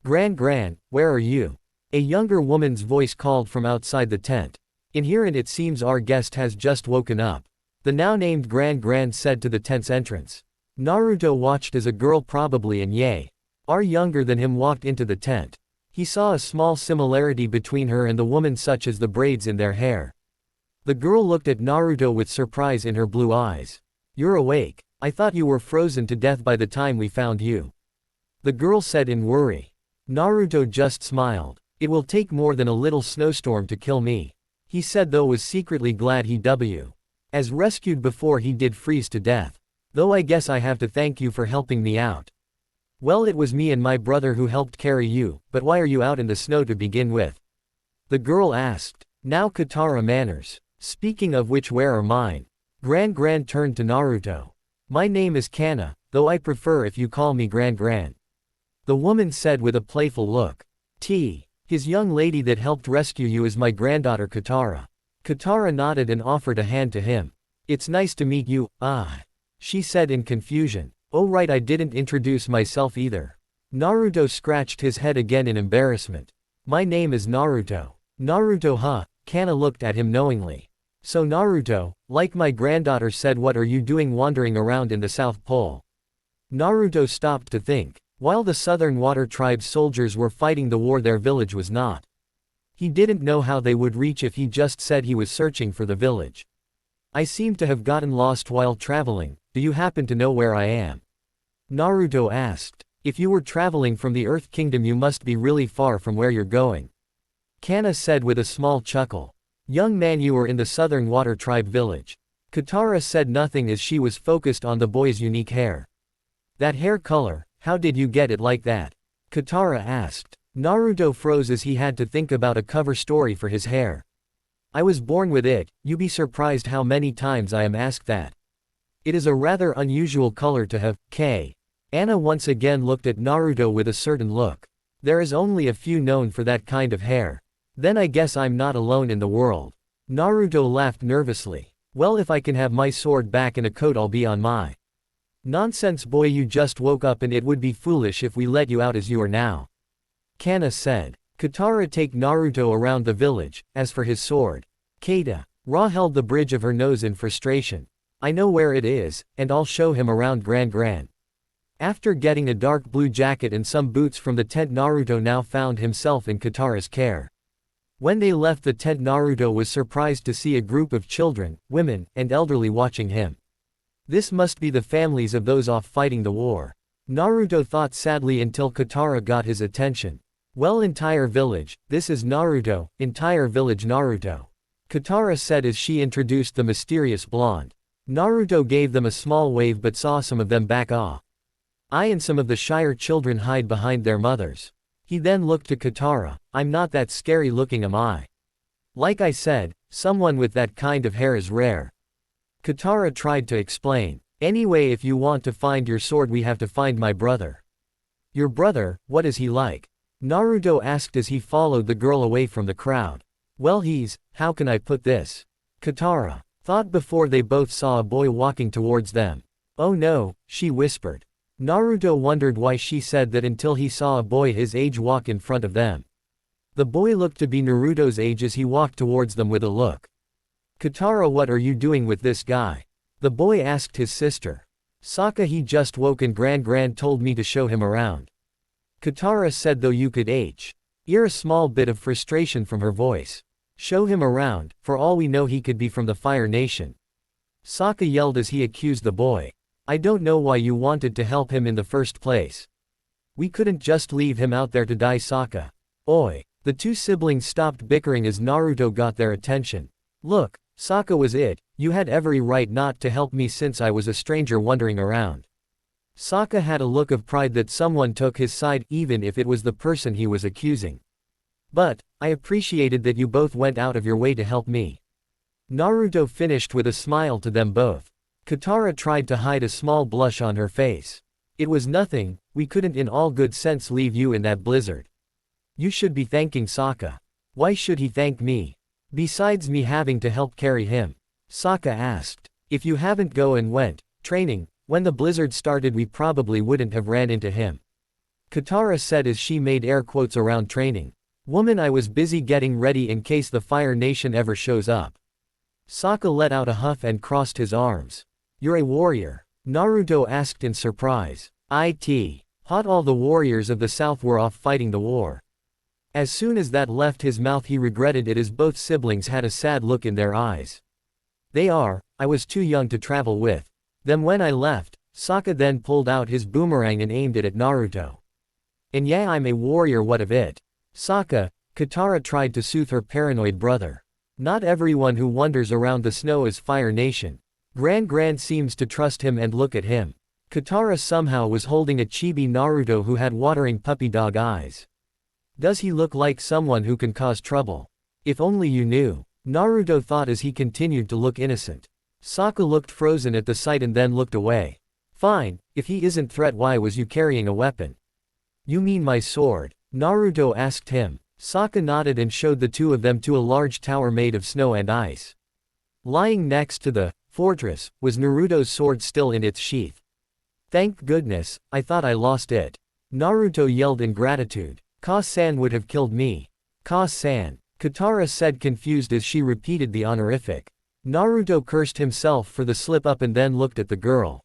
Gran, where are you?" A younger woman's voice called from outside the tent. "In here, and it seems our guest has just woken up," the now named Gran said to the tent's entrance. Naruto watched as a girl, probably an Yae, younger than him, walked into the tent. He saw a small similarity between her and the woman, such as the braids in their hair. The girl looked at Naruto with surprise in her blue eyes. "You're awake. I thought you were frozen to death by the time we found you," the girl said in worry. Naruto just smiled. "It will take more than a little snowstorm to kill me," he said, though was secretly glad he was rescued before he did freeze to death. "Though I guess I have to thank you for helping me out." "Well, it was me and my brother who helped carry you, but why are you out in the snow to begin with?" the girl asked. "Now Katara manners. Speaking of which, where are mine?" Gran turned to Naruto. "My name is Kana, though I prefer if you call me Gran," the woman said with a playful look. His young lady that helped rescue you is my granddaughter Katara." Katara nodded and offered a hand to him. "It's nice to meet you, she said in confusion. "Oh right, I didn't introduce myself either." Naruto scratched his head again in embarrassment. "My name is Naruto." "Naruto, huh?" Kana looked at him knowingly. "So Naruto, like my granddaughter said, what are you doing wandering around in the South Pole?" Naruto stopped to think. While the Southern Water Tribe's soldiers were fighting the war, their village was not. He didn't know how they would reach if he just said he was searching for the village. I seem to have gotten lost while traveling. Do you happen to know where I am? Naruto asked. If you were traveling from the Earth Kingdom, you must be really far from where you're going. Kana said with a small chuckle. Young man, you were in the Southern Water Tribe village. Katara said nothing as she was focused on the boy's unique hair. That hair color, how did you get it like that? Katara asked. Naruto froze as he had to think about a cover story for his hair. I was born with it. You'd be surprised how many times I am asked that. It is a rather unusual color to have. Anna once again looked at Naruto with a certain look. There is only a few known for that kind of hair. Then I guess I'm not alone in the world. Naruto laughed nervously. Well, if I can have my sword back in a coat, I'll be on my. Nonsense boy, you just woke up and it would be foolish if we let you out as you are now. Kana said. Katara take Naruto around the village. As for his sword. Ra held the bridge of her nose in frustration. I know where it is, and I'll show him around Gran. After getting a dark blue jacket and some boots from the tent, Naruto now found himself in Katara's care. When they left the tent, Naruto was surprised to see a group of children, women, and elderly watching him. This must be the families of those off fighting the war. Naruto thought sadly until Katara got his attention. Well, entire village, this is Naruto, entire village Naruto. Katara said as she introduced the mysterious blonde. Naruto gave them a small wave but saw some of them back off. I and some of the Shire children hide behind their mothers. He then looked to Katara. I'm not that scary looking, am I? Like I said, someone with that kind of hair is rare. Katara tried to explain. Anyway, if you want to find your sword, we have to find my brother. Your brother, what is he like? Naruto asked as he followed the girl away from the crowd. Well, how can I put this? Katara thought before they both saw a boy walking towards them. Oh no, she whispered. Naruto wondered why she said that until he saw a boy his age walk in front of them. The boy looked to be Naruto's age as he walked towards them with a look. Katara, what are you doing with this guy? The boy asked his sister. Sokka, he just woke and Gran told me to show him around. Katara said, though you could hear a small bit of frustration from her voice. Show him around, for all we know he could be from the Fire Nation. Sokka yelled as he accused the boy. I don't know why you wanted to help him in the first place. We couldn't just leave him out there to die, Sokka. Oi. The two siblings stopped bickering as Naruto got their attention. Look, Sokka was it, you had every right not to help me since I was a stranger wandering around. Sokka had a look of pride that someone took his side even if it was the person he was accusing. But, I appreciated that you both went out of your way to help me. Naruto finished with a smile to them both. Katara tried to hide a small blush on her face. It was nothing, we couldn't in all good sense leave you in that blizzard. You should be thanking Sokka. Why should he thank me? Besides me having to help carry him? Sokka asked. If you haven't went training, when the blizzard started we probably wouldn't have ran into him. Katara said as she made air quotes around training. Woman, I was busy getting ready in case the Fire Nation ever shows up. Sokka let out a huff and crossed his arms. You're a warrior? Naruto asked in surprise. Hot, all the warriors of the south were off fighting the war. As soon as that left his mouth he regretted it as both siblings had a sad look in their eyes. I was too young to travel with them when I left. Sokka then pulled out his boomerang and aimed it at Naruto. And yeah, I'm a warrior, what of it? Sokka, Katara tried to soothe her paranoid brother. Not everyone who wanders around the snow is Fire Nation. Gran seems to trust him and look at him. Katara somehow was holding a chibi Naruto who had watering puppy dog eyes. Does he look like someone who can cause trouble? If only you knew. Naruto thought as he continued to look innocent. Sokka looked frozen at the sight and then looked away. Fine, if he isn't threat, why was you carrying a weapon? You mean my sword? Naruto asked him. Sokka nodded and showed the two of them to a large tower made of snow and ice. Lying next to the fortress was Naruto's sword still in its sheath. Thank goodness, I thought I lost it. Naruto yelled in gratitude. Ka-san would have killed me. Ka-san, Katara said confused as she repeated the honorific. Naruto cursed himself for the slip-up and then looked at the girl.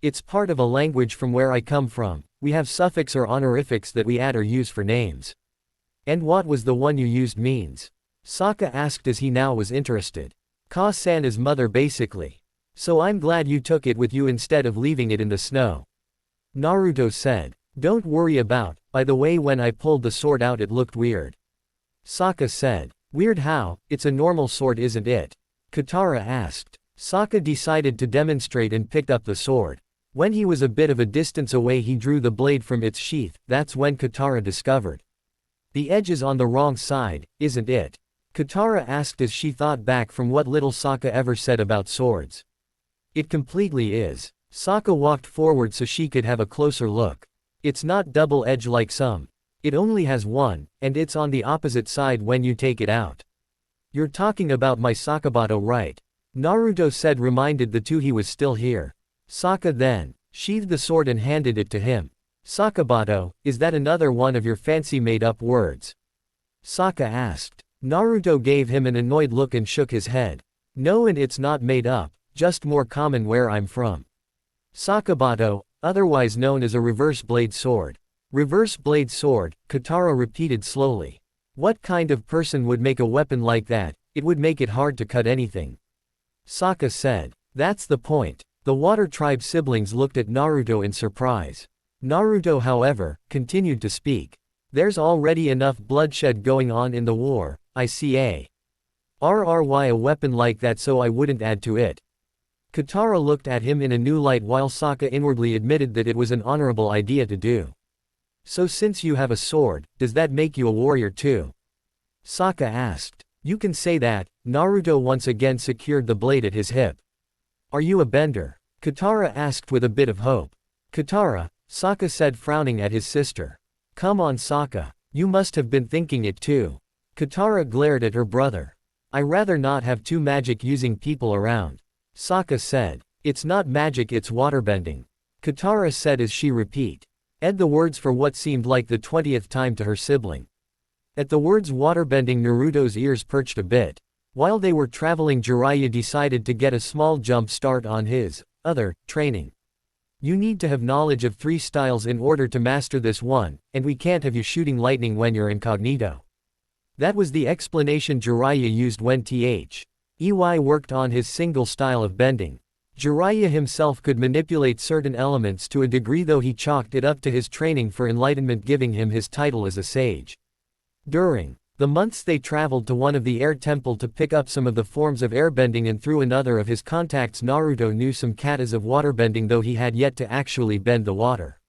It's part of a language from where I come from. We have suffix or honorifics that we add or use for names. And what was the one you used means? Sokka asked as he now was interested. Ka-san is mother basically. So I'm glad you took it with you instead of leaving it in the snow. Naruto said. Don't worry about, by the way when I pulled the sword out it looked weird. Sokka said. Weird how? It's a normal sword isn't it? Katara asked. Sokka decided to demonstrate and picked up the sword. When he was a bit of a distance away he drew the blade from its sheath, that's when Katara discovered. The edge is on the wrong side, isn't it? Katara asked as she thought back from what little Sokka ever said about swords. It completely is. Sokka walked forward so she could have a closer look. It's not double-edged like some. It only has one, and it's on the opposite side when you take it out. You're talking about my Sakabato, right? Naruto said, reminded the two he was still here. Sokka then sheathed the sword and handed it to him. Sakabato, is that another one of your fancy made-up words? Sokka asked. Naruto gave him an annoyed look and shook his head. No, and it's not made up, just more common where I'm from. Sakabato, otherwise known as a reverse blade sword. Reverse blade sword, Katara repeated slowly. What kind of person would make a weapon like that? It would make it hard to cut anything. Sokka said. That's the point. The Water Tribe siblings looked at Naruto in surprise. Naruto, however, continued to speak. There's already enough bloodshed going on in the war, I see a weapon like that, so I wouldn't add to it. Katara looked at him in a new light while Sokka inwardly admitted that it was an honorable idea to do. So since you have a sword, does that make you a warrior too? Sokka asked. You can say that. Naruto once again secured the blade at his hip. Are you a bender? Katara asked with a bit of hope. Katara, Sokka said, frowning at his sister. Come on Sokka, you must have been thinking it too. Katara glared at her brother. I rather not have two magic-using people around. Sokka said. It's not magic, it's waterbending. Katara said as she repeated the words for what seemed like the 20th time to her sibling. At the words waterbending, Naruto's ears perked a bit. While they were traveling, Jiraiya decided to get a small jump start on his training. You need to have knowledge of 3 styles in order to master this one, and we can't have you shooting lightning when you're incognito. That was the explanation Jiraiya used when Ey worked on his single style of bending. Jiraiya himself could manipulate certain elements to a degree, though he chalked it up to his training for enlightenment, giving him his title as a sage. During the months they traveled to one of the air temple to pick up some of the forms of airbending, and through another of his contacts Naruto knew some katas of waterbending, though he had yet to actually bend the water.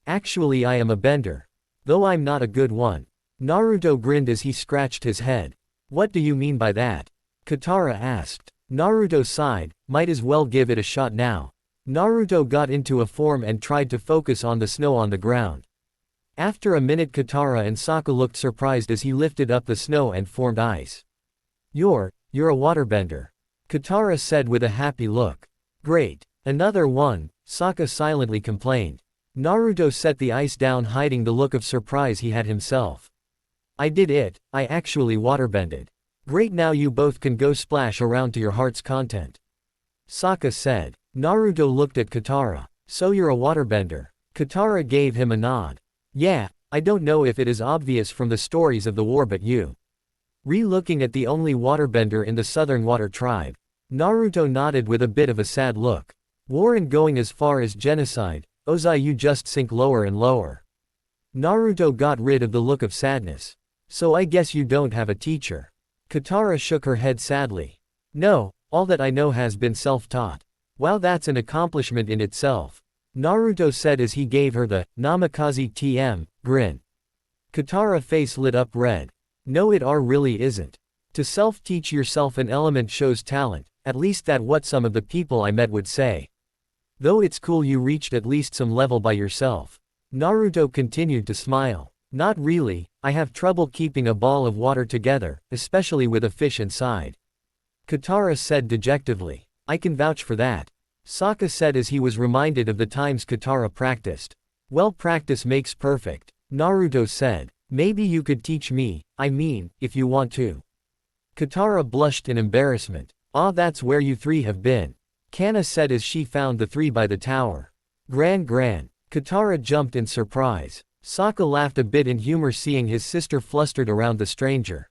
Actually I am a bender. Though I'm not a good one. Naruto grinned as he scratched his head. What do you mean by that? Katara asked. Naruto sighed, might as well give it a shot now. Naruto got into a form and tried to focus on the snow on the ground. After a minute Katara and Sokka looked surprised as he lifted up the snow and formed ice. You're a waterbender. Katara said with a happy look. Great. Another one, Sokka silently complained. Naruto set the ice down, hiding the look of surprise he had himself. I did it, I actually waterbended. Great, now you both can go splash around to your heart's content. Sokka said. Naruto looked at Katara. So you're a waterbender? Katara gave him a nod. Yeah, I don't know if it is obvious from the stories of the war, but you. Looking at the only waterbender in the Southern Water Tribe. Naruto nodded with a bit of a sad look. War and going as far as genocide, Ozai, you just sink lower and lower. Naruto got rid of the look of sadness. So I guess you don't have a teacher. Katara shook her head sadly. No, all that I know has been self-taught. Wow, that's an accomplishment in itself. Naruto said as he gave her the namikaze TM grin. Katara's face lit up red. No, it really isn't. To self-teach yourself an element shows talent, at least that what some of the people I met would say. Though it's cool you reached at least some level by yourself. Naruto continued to smile. Not really, I have trouble keeping a ball of water together, especially with a fish inside. Katara said dejectedly. I can vouch for that. Sokka said as he was reminded of the times Katara practiced. Well, practice makes perfect. Naruto said. Maybe you could teach me, I mean, if you want to. Katara blushed in embarrassment. Ah, that's where you 3 have been. Kana said as she found the three by the tower. Gran. Katara jumped in surprise. Sokka laughed a bit in humor seeing his sister flustered around the stranger.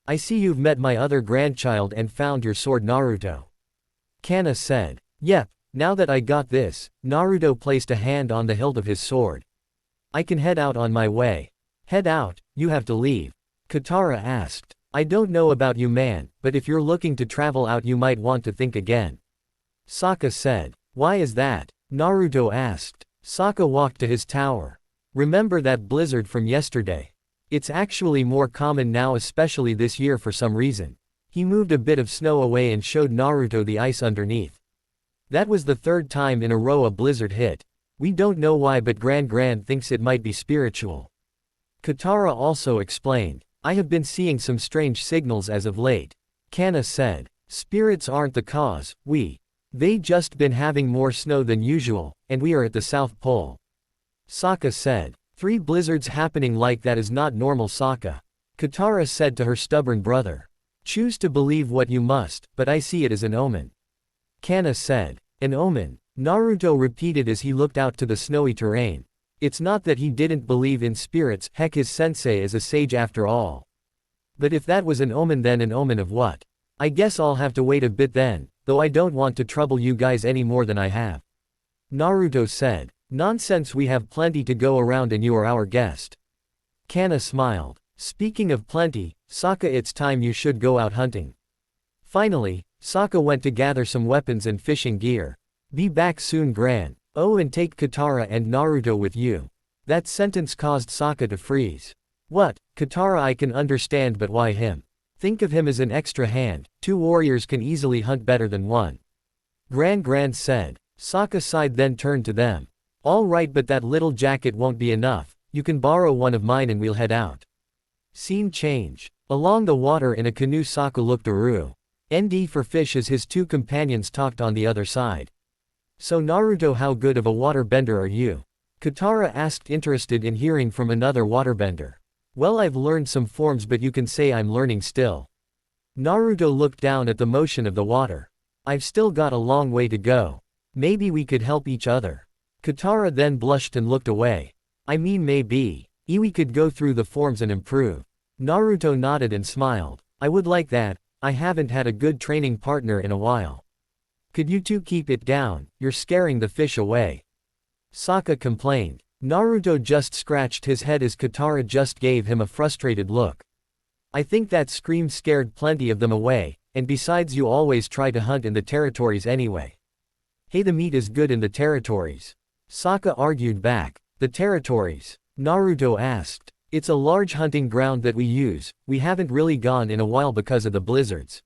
I see you've met my other grandchild and found your sword Naruto. Kana said. Yep, now that I got this, Naruto placed a hand on the hilt of his sword. I can head out on my way. Head out, you have to leave. Katara asked. I don't know about you man, but if you're looking to travel out you might want to think again. Sokka said. Why is that? Naruto asked. Sokka walked to his tower. Remember that blizzard from yesterday? It's actually more common now especially this year for some reason. He moved a bit of snow away and showed Naruto the ice underneath. That was the third time in a row a blizzard hit. We don't know why but Gran thinks it might be spiritual. Katara also explained. I have been seeing some strange signals as of late. Kana said. Spirits aren't the cause, They just been having more snow than usual, and we are at the South Pole. Sokka said. 3 blizzards happening like that is not normal Sokka. Katara said to her stubborn brother. Choose to believe what you must, but I see it as an omen. Kana said. An omen? Naruto repeated as he looked out to the snowy terrain. It's not that he didn't believe in spirits, heck his sensei is a sage after all. But if that was an omen then an omen of what? I guess I'll have to wait a bit then, though I don't want to trouble you guys any more than I have. Naruto said. Nonsense, we have plenty to go around and you are our guest. Kana smiled. Speaking of plenty, Sokka, it's time you should go out hunting. Finally, Sokka went to gather some weapons and fishing gear. Be back soon Gran. Oh, and take Katara and Naruto with you. That sentence caused Sokka to freeze. What? Katara I can understand but why him? Think of him as an extra hand, 2 warriors can easily hunt better than 1. Gran said. Sokka sighed then turned to them. All right but that little jacket won't be enough, you can borrow one of mine and we'll head out. Scene change. Along the water in a canoe Sokka looked Aru. ND for fish as his 2 companions talked on the other side. So Naruto, how good of a waterbender are you? Katara asked interested in hearing from another waterbender. Well I've learned some forms but you can say I'm learning still. Naruto looked down at the motion of the water. I've still got a long way to go. Maybe we could help each other. Katara then blushed and looked away. I mean maybe. We could go through the forms and improve. Naruto nodded and smiled. I would like that, I haven't had a good training partner in a while. Could you 2 keep it down, you're scaring the fish away. Sokka complained. Naruto just scratched his head as Katara just gave him a frustrated look. I think that scream scared plenty of them away, and besides you always try to hunt in the territories anyway. Hey, the meat is good in the territories. Sokka argued back. The territories? Naruto asked. It's a large hunting ground that we use, we haven't really gone in a while because of the blizzards.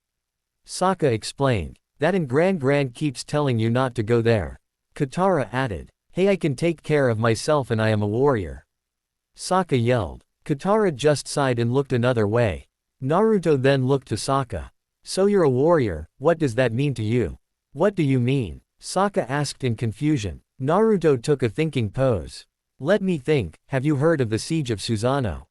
Sokka explained. That and Gran keeps telling you not to go there. Katara added. Hey, I can take care of myself and I am a warrior. Sokka yelled. Katara just sighed and looked another way. Naruto then looked to Sokka. So you're a warrior, what does that mean to you? What do you mean? Sokka asked in confusion. Naruto took a thinking pose. Let me think, have you heard of the siege of Susanoo?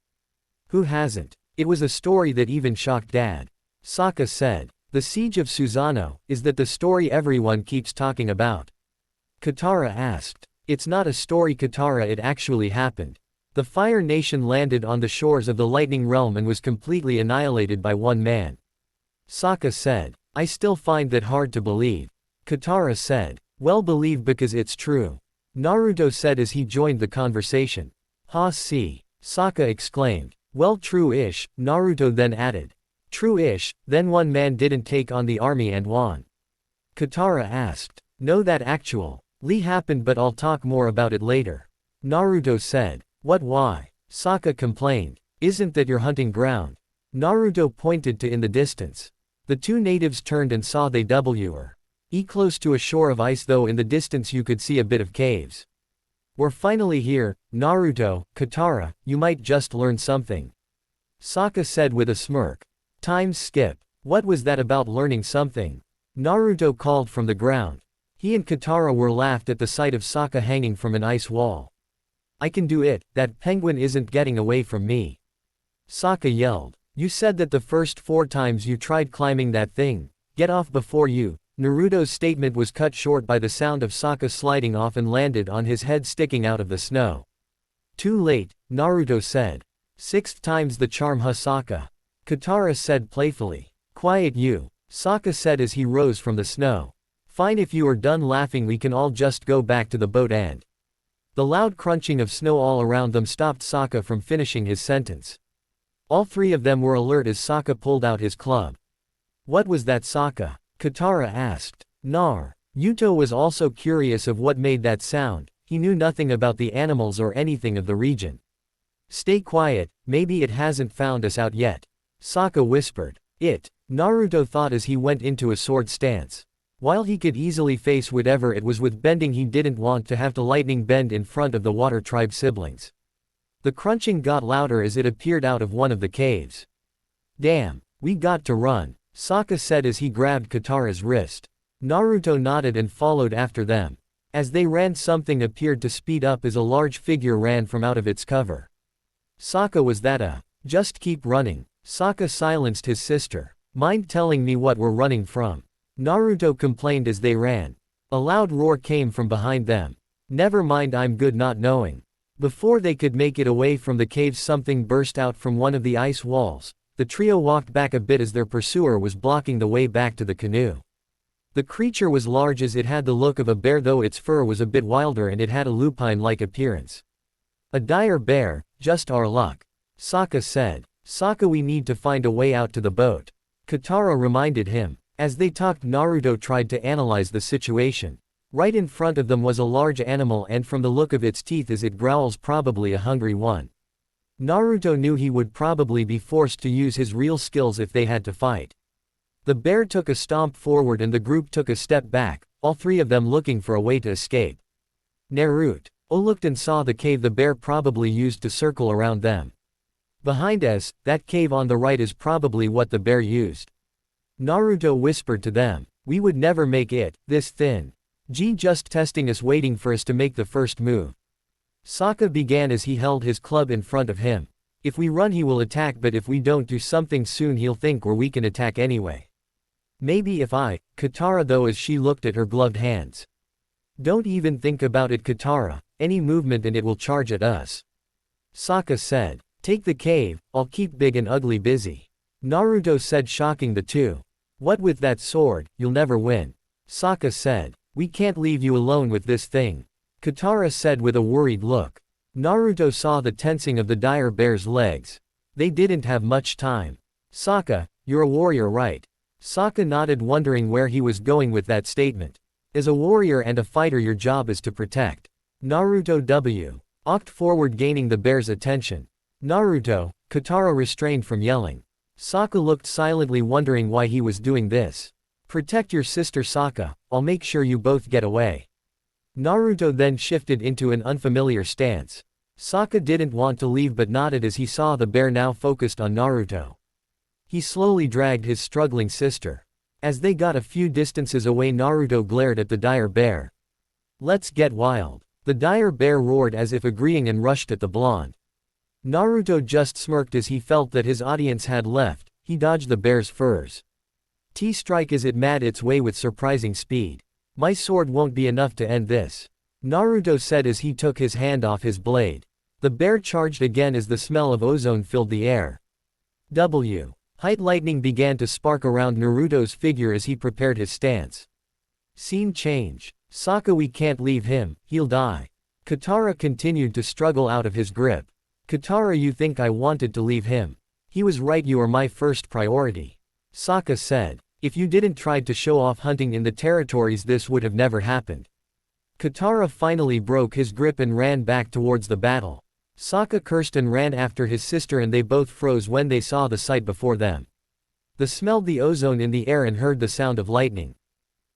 Who hasn't? It was a story that even shocked Dad. Sokka said. The siege of Susanoo, is that the story everyone keeps talking about? Katara asked. It's not a story Katara, it actually happened. The Fire Nation landed on the shores of the Lightning Realm and was completely annihilated by one man. Sokka said. I still find that hard to believe. Katara said. Well, believe because it's true. Naruto said as he joined the conversation. Ha see. Sokka exclaimed. Well, true-ish, Naruto then added. True-ish, then one man didn't take on the army and won. Katara asked. No, that actually happened but I'll talk more about it later. Naruto said. What why? Sokka complained. Isn't that your hunting ground? Naruto pointed to in the distance. The 2 natives turned and saw they were close to a shore of ice though in the distance you could see a bit of caves. We're finally here, Naruto, Katara, you might just learn something. Sokka said with a smirk. Time skip. What was that about learning something? Naruto called from the ground. He and Katara were laughed at the sight of Sokka hanging from an ice wall. I can do it, that penguin isn't getting away from me. Sokka yelled. You said that the first 4 times you tried climbing that thing, get off before you Naruto's statement was cut short by the sound of Sokka sliding off and landed on his head sticking out of the snow. Too late, Naruto said. Sixth time's the charm huh Sokka. Katara said playfully. Quiet you, Sokka said as he rose from the snow. Fine, if you are done laughing we can all just go back to the boat and. The loud crunching of snow all around them stopped Sokka from finishing his sentence. All three of them were alert as Sokka pulled out his club. What was that, Sokka? Katara asked. Yuto was also curious of what made that sound. He knew nothing about the animals or anything of the region. Stay quiet, maybe it hasn't found us out yet. Sokka whispered. Naruto thought as he went into a sword stance. While he could easily face whatever it was with bending, he didn't want to have to lightning bend in front of the water tribe siblings. The crunching got louder as it appeared out of one of the caves. Damn, we got to run, Sokka said as he grabbed Katara's wrist. Naruto nodded and followed after them. As they ran, something appeared to speed up as a large figure ran from out of its cover. Sokka, was that a? Just keep running. Sokka silenced his sister. Mind telling me what we're running from? Naruto complained as they ran. A loud roar came from behind them. Never mind, I'm good not knowing. Before they could make it away from the cave, something burst out from one of the ice walls. The trio walked back a bit as their pursuer was blocking the way back to the canoe. The creature was large as it had the look of a bear, though its fur was a bit wilder and it had a lupine-like appearance. A dire bear, just our luck, Sokka said. Sokka, we need to find a way out to the boat, Katara reminded him. As they talked, Naruto tried to analyze the situation. Right in front of them was a large animal, and from the look of its teeth as it growls, probably a hungry one. Naruto knew he would probably be forced to use his real skills if they had to fight. The bear took a stomp forward and the group took a step back, all three of them looking for a way to escape. Naruto looked and saw the cave the bear probably used to circle around them. Behind us, that cave on the right is probably what the bear used. Naruto whispered to them. We would never make it, this thin. Just testing us, waiting for us to make the first move. Sokka began as he held his club in front of him. If we run he will attack, but if we don't do something soon he'll think we can attack anyway. Maybe if I, Katara, though, as she looked at her gloved hands. Don't even think about it, Katara, any movement and it will charge at us. Sokka said. Take the cave, I'll keep Big and Ugly busy. Naruto said, shocking the two. What with that sword, you'll never win. Sokka said. We can't leave you alone with this thing, Katara said with a worried look. Naruto saw the tensing of the dire bear's legs. They didn't have much time. Sokka, you're a warrior, right? Sokka nodded, wondering where he was going with that statement. As a warrior and a fighter, your job is to protect. Naruto walked forward, gaining the bear's attention. Naruto, Katara restrained from yelling. Sokka looked silently, wondering why he was doing this. Protect your sister, Sokka, I'll make sure you both get away. Naruto then shifted into an unfamiliar stance. Sokka didn't want to leave but nodded as he saw the bear now focused on Naruto. He slowly dragged his struggling sister. As they got a few distances away, Naruto glared at the dire bear. Let's get wild. The dire bear roared as if agreeing and rushed at the blonde. Naruto just smirked as he felt that his audience had left. He dodged the bear's furs. T-strike as it made its way with surprising speed. My sword won't be enough to end this, Naruto said as he took his hand off his blade. The bear charged again as the smell of ozone filled the air. Height lightning began to spark around Naruto's figure as he prepared his stance. Scene change. Sokka, we can't leave him, he'll die. Katara continued to struggle out of his grip. Katara, you think I wanted to leave him? He was right, you are my first priority. Sokka said. If you didn't try to show off hunting in the territories, this would have never happened. Katara finally broke his grip and ran back towards the battle. Sokka cursed and ran after his sister, and they both froze when they saw the sight before them. They smelled the ozone in the air and heard the sound of lightning.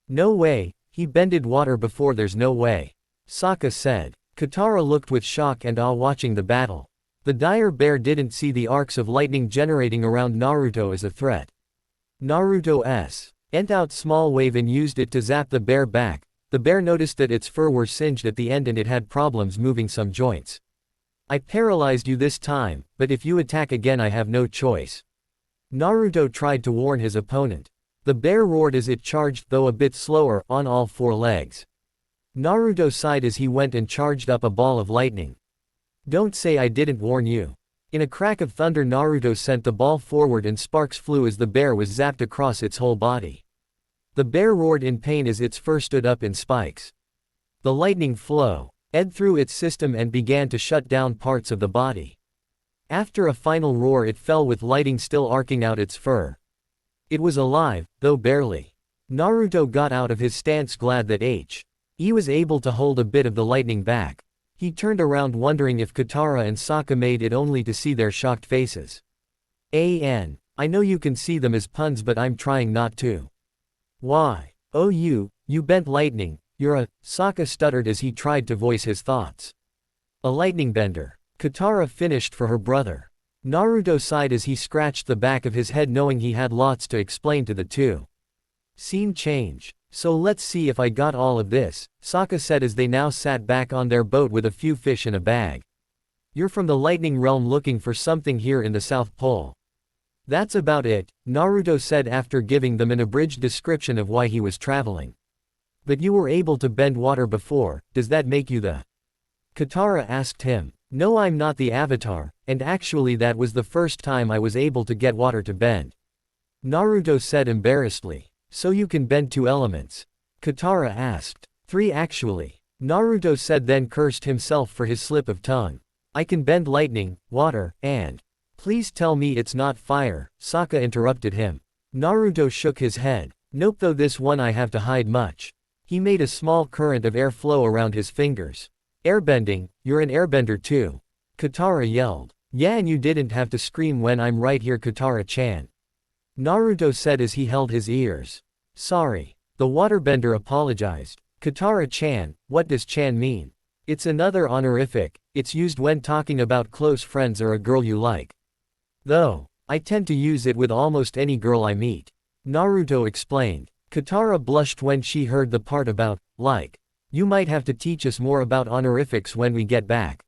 No way, he bended water before, there's no way, Sokka said. Katara looked with shock and awe watching the battle. The dire bear didn't see the arcs of lightning generating around Naruto as a threat. Naruto sent out small wave and used it to zap the bear back. The bear noticed that its fur were singed at the end and it had problems moving some joints. I paralyzed you this time, but if you attack again I have no choice. Naruto tried to warn his opponent. The bear roared as it charged, though a bit slower, on all four legs. Naruto sighed as he went and charged up a ball of lightning. Don't say I didn't warn you. In a crack of thunder, Naruto sent the ball forward and sparks flew as the bear was zapped across its whole body. The bear roared in pain as its fur stood up in spikes. The lightning flowed through its system and began to shut down parts of the body. After a final roar, it fell with lightning still arcing out its fur. It was alive, though barely. Naruto got out of his stance, glad that he was able to hold a bit of the lightning back. He turned around wondering if Katara and Sokka made it only to see their shocked faces. I know you can see them as puns, but I'm trying not to. Why? Oh, you bent lightning, you're a… Sokka stuttered as he tried to voice his thoughts. A lightning bender. Katara finished for her brother. Naruto sighed as he scratched the back of his head, knowing he had lots to explain to the two. Scene change. So let's see if I got all of this, Sokka said as they now sat back on their boat with a few fish in a bag. You're from the Lightning Realm looking for something here in the South Pole. That's about it, Naruto said after giving them an abridged description of why he was traveling. But you were able to bend water before, does that make you the… Katara asked him. No, I'm not the Avatar, and actually that was the first time I was able to get water to bend. Naruto said embarrassedly. So you can bend two elements? Katara asked. Three actually. Naruto said, then cursed himself for his slip of tongue. I can bend lightning, water, and… Please tell me it's not fire, Sokka interrupted him. Naruto shook his head. Nope, though this one I have to hide much. He made a small current of air flow around his fingers. Airbending, you're an airbender too. Katara yelled. Yeah, and you didn't have to scream when I'm right here, Katara-chan. Naruto said as he held his ears. Sorry. The waterbender apologized. Katara-chan, what does chan mean? It's another honorific, it's used when talking about close friends or a girl you like. Though, I tend to use it with almost any girl I meet. Naruto explained. Katara blushed when she heard the part about, like. You might have to teach us more about honorifics when we get back.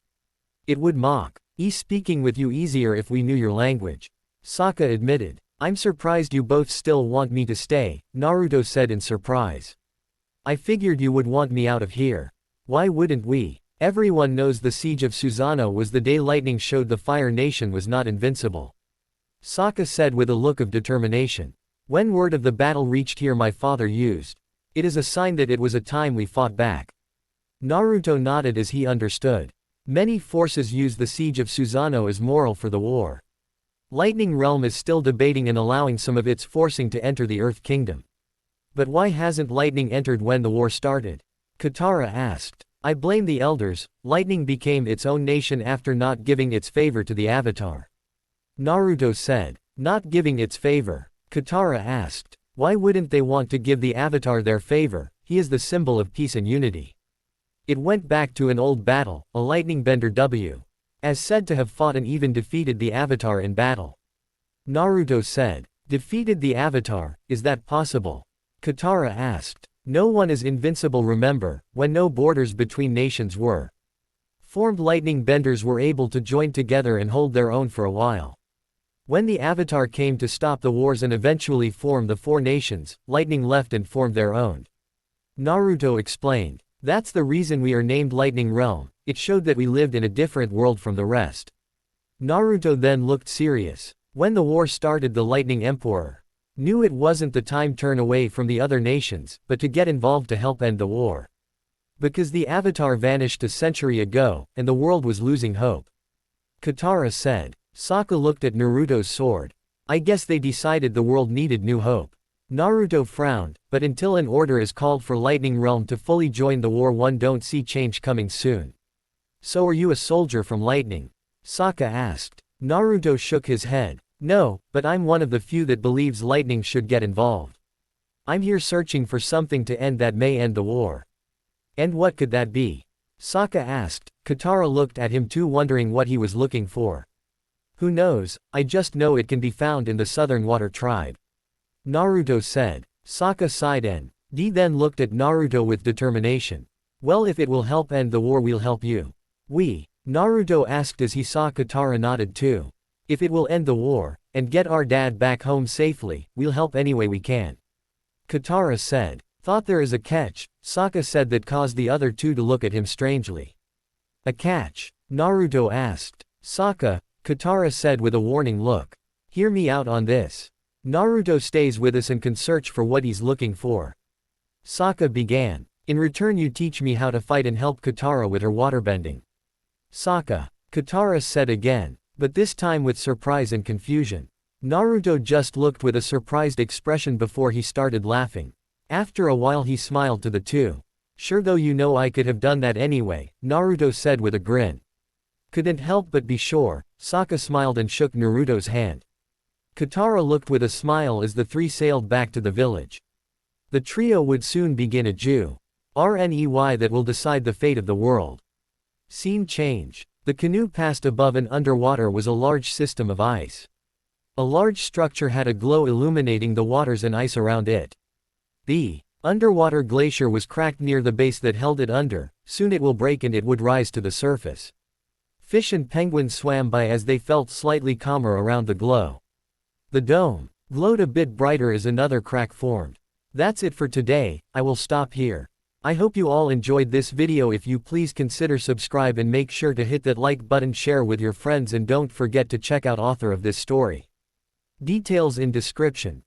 It would make speaking with you easier if we knew your language. Sokka admitted. I'm surprised you both still want me to stay, Naruto said in surprise. I figured you would want me out of here. Why wouldn't we? Everyone knows the siege of Susanoo was the day lightning showed the Fire Nation was not invincible. Sokka said with a look of determination. When word of the battle reached here, my father used. It is a sign that it was a time we fought back. Naruto nodded as he understood. Many forces use the siege of Susanoo as moral for the war. Lightning Realm is still debating and allowing some of its forcing to enter the Earth Kingdom. But why hasn't lightning entered when the war started? Katara asked. I blame the elders, lightning became its own nation after not giving its favor to the Avatar. Naruto said. Not giving its favor? Katara asked. Why wouldn't they want to give the Avatar their favor? He is the symbol of peace and unity. It went back to an old battle, a lightning bender as said to have fought and even defeated the Avatar in battle. Naruto said. Defeated the Avatar, is that possible? Katara asked. No one is invincible, remember, when no borders between nations were formed, lightning benders were able to join together and hold their own for a while. When the Avatar came to stop the wars and eventually form the four nations, lightning left and formed their own. Naruto explained. That's the reason we are named Lightning Realm, it showed that we lived in a different world from the rest. Naruto then looked serious. When the war started, the Lightning Emperor knew it wasn't the time to turn away from the other nations, but to get involved to help end the war. Because the Avatar vanished a century ago, and the world was losing hope. Katara said. Sokka looked at Naruto's sword. I guess they decided the world needed new hope. Naruto frowned, but until an order is called for Lightning Realm to fully join the war, one don't see change coming soon. So are you a soldier from Lightning? Sokka asked. Naruto shook his head. No, but I'm one of the few that believes Lightning should get involved. I'm here searching for something to end that may end the war. And what could that be? Sokka asked. Katara looked at him too, wondering what he was looking for. Who knows, I just know it can be found in the Southern Water Tribe. Naruto said. Sokka sighed and then looked at Naruto with determination. Well, if it will help end the war, we'll help you. We? Naruto asked as he saw Katara nodded too. If it will end the war, and get our dad back home safely, we'll help any way we can. Katara said. Thought there is a catch, Sokka said, that caused the other two to look at him strangely. A catch? Naruto asked. Sokka, Katara said with a warning look. Hear me out on this. Naruto stays with us and can search for what he's looking for. Sokka began. In return you teach me how to fight and help Katara with her waterbending. Sokka, Katara said again, but this time with surprise and confusion. Naruto just looked with a surprised expression before he started laughing. After a while he smiled to the two. Sure, though you know I could have done that anyway, Naruto said with a grin. Couldn't help but be sure, Sokka smiled and shook Naruto's hand. Katara looked with a smile as the three sailed back to the village. The trio would soon begin a journey that will decide the fate of the world. Scene change. The canoe passed above and underwater was a large system of ice. A large structure had a glow illuminating the waters and ice around it. The underwater glacier was cracked near the base that held it under, soon it will break and it would rise to the surface. Fish and penguins swam by as they felt slightly calmer around the glow. The dome glowed a bit brighter as another crack formed. That's it for today, I will stop here. I hope you all enjoyed this video. If you please consider subscribe and make sure to hit that like button, share with your friends, and don't forget to check out author of this story. Details in description.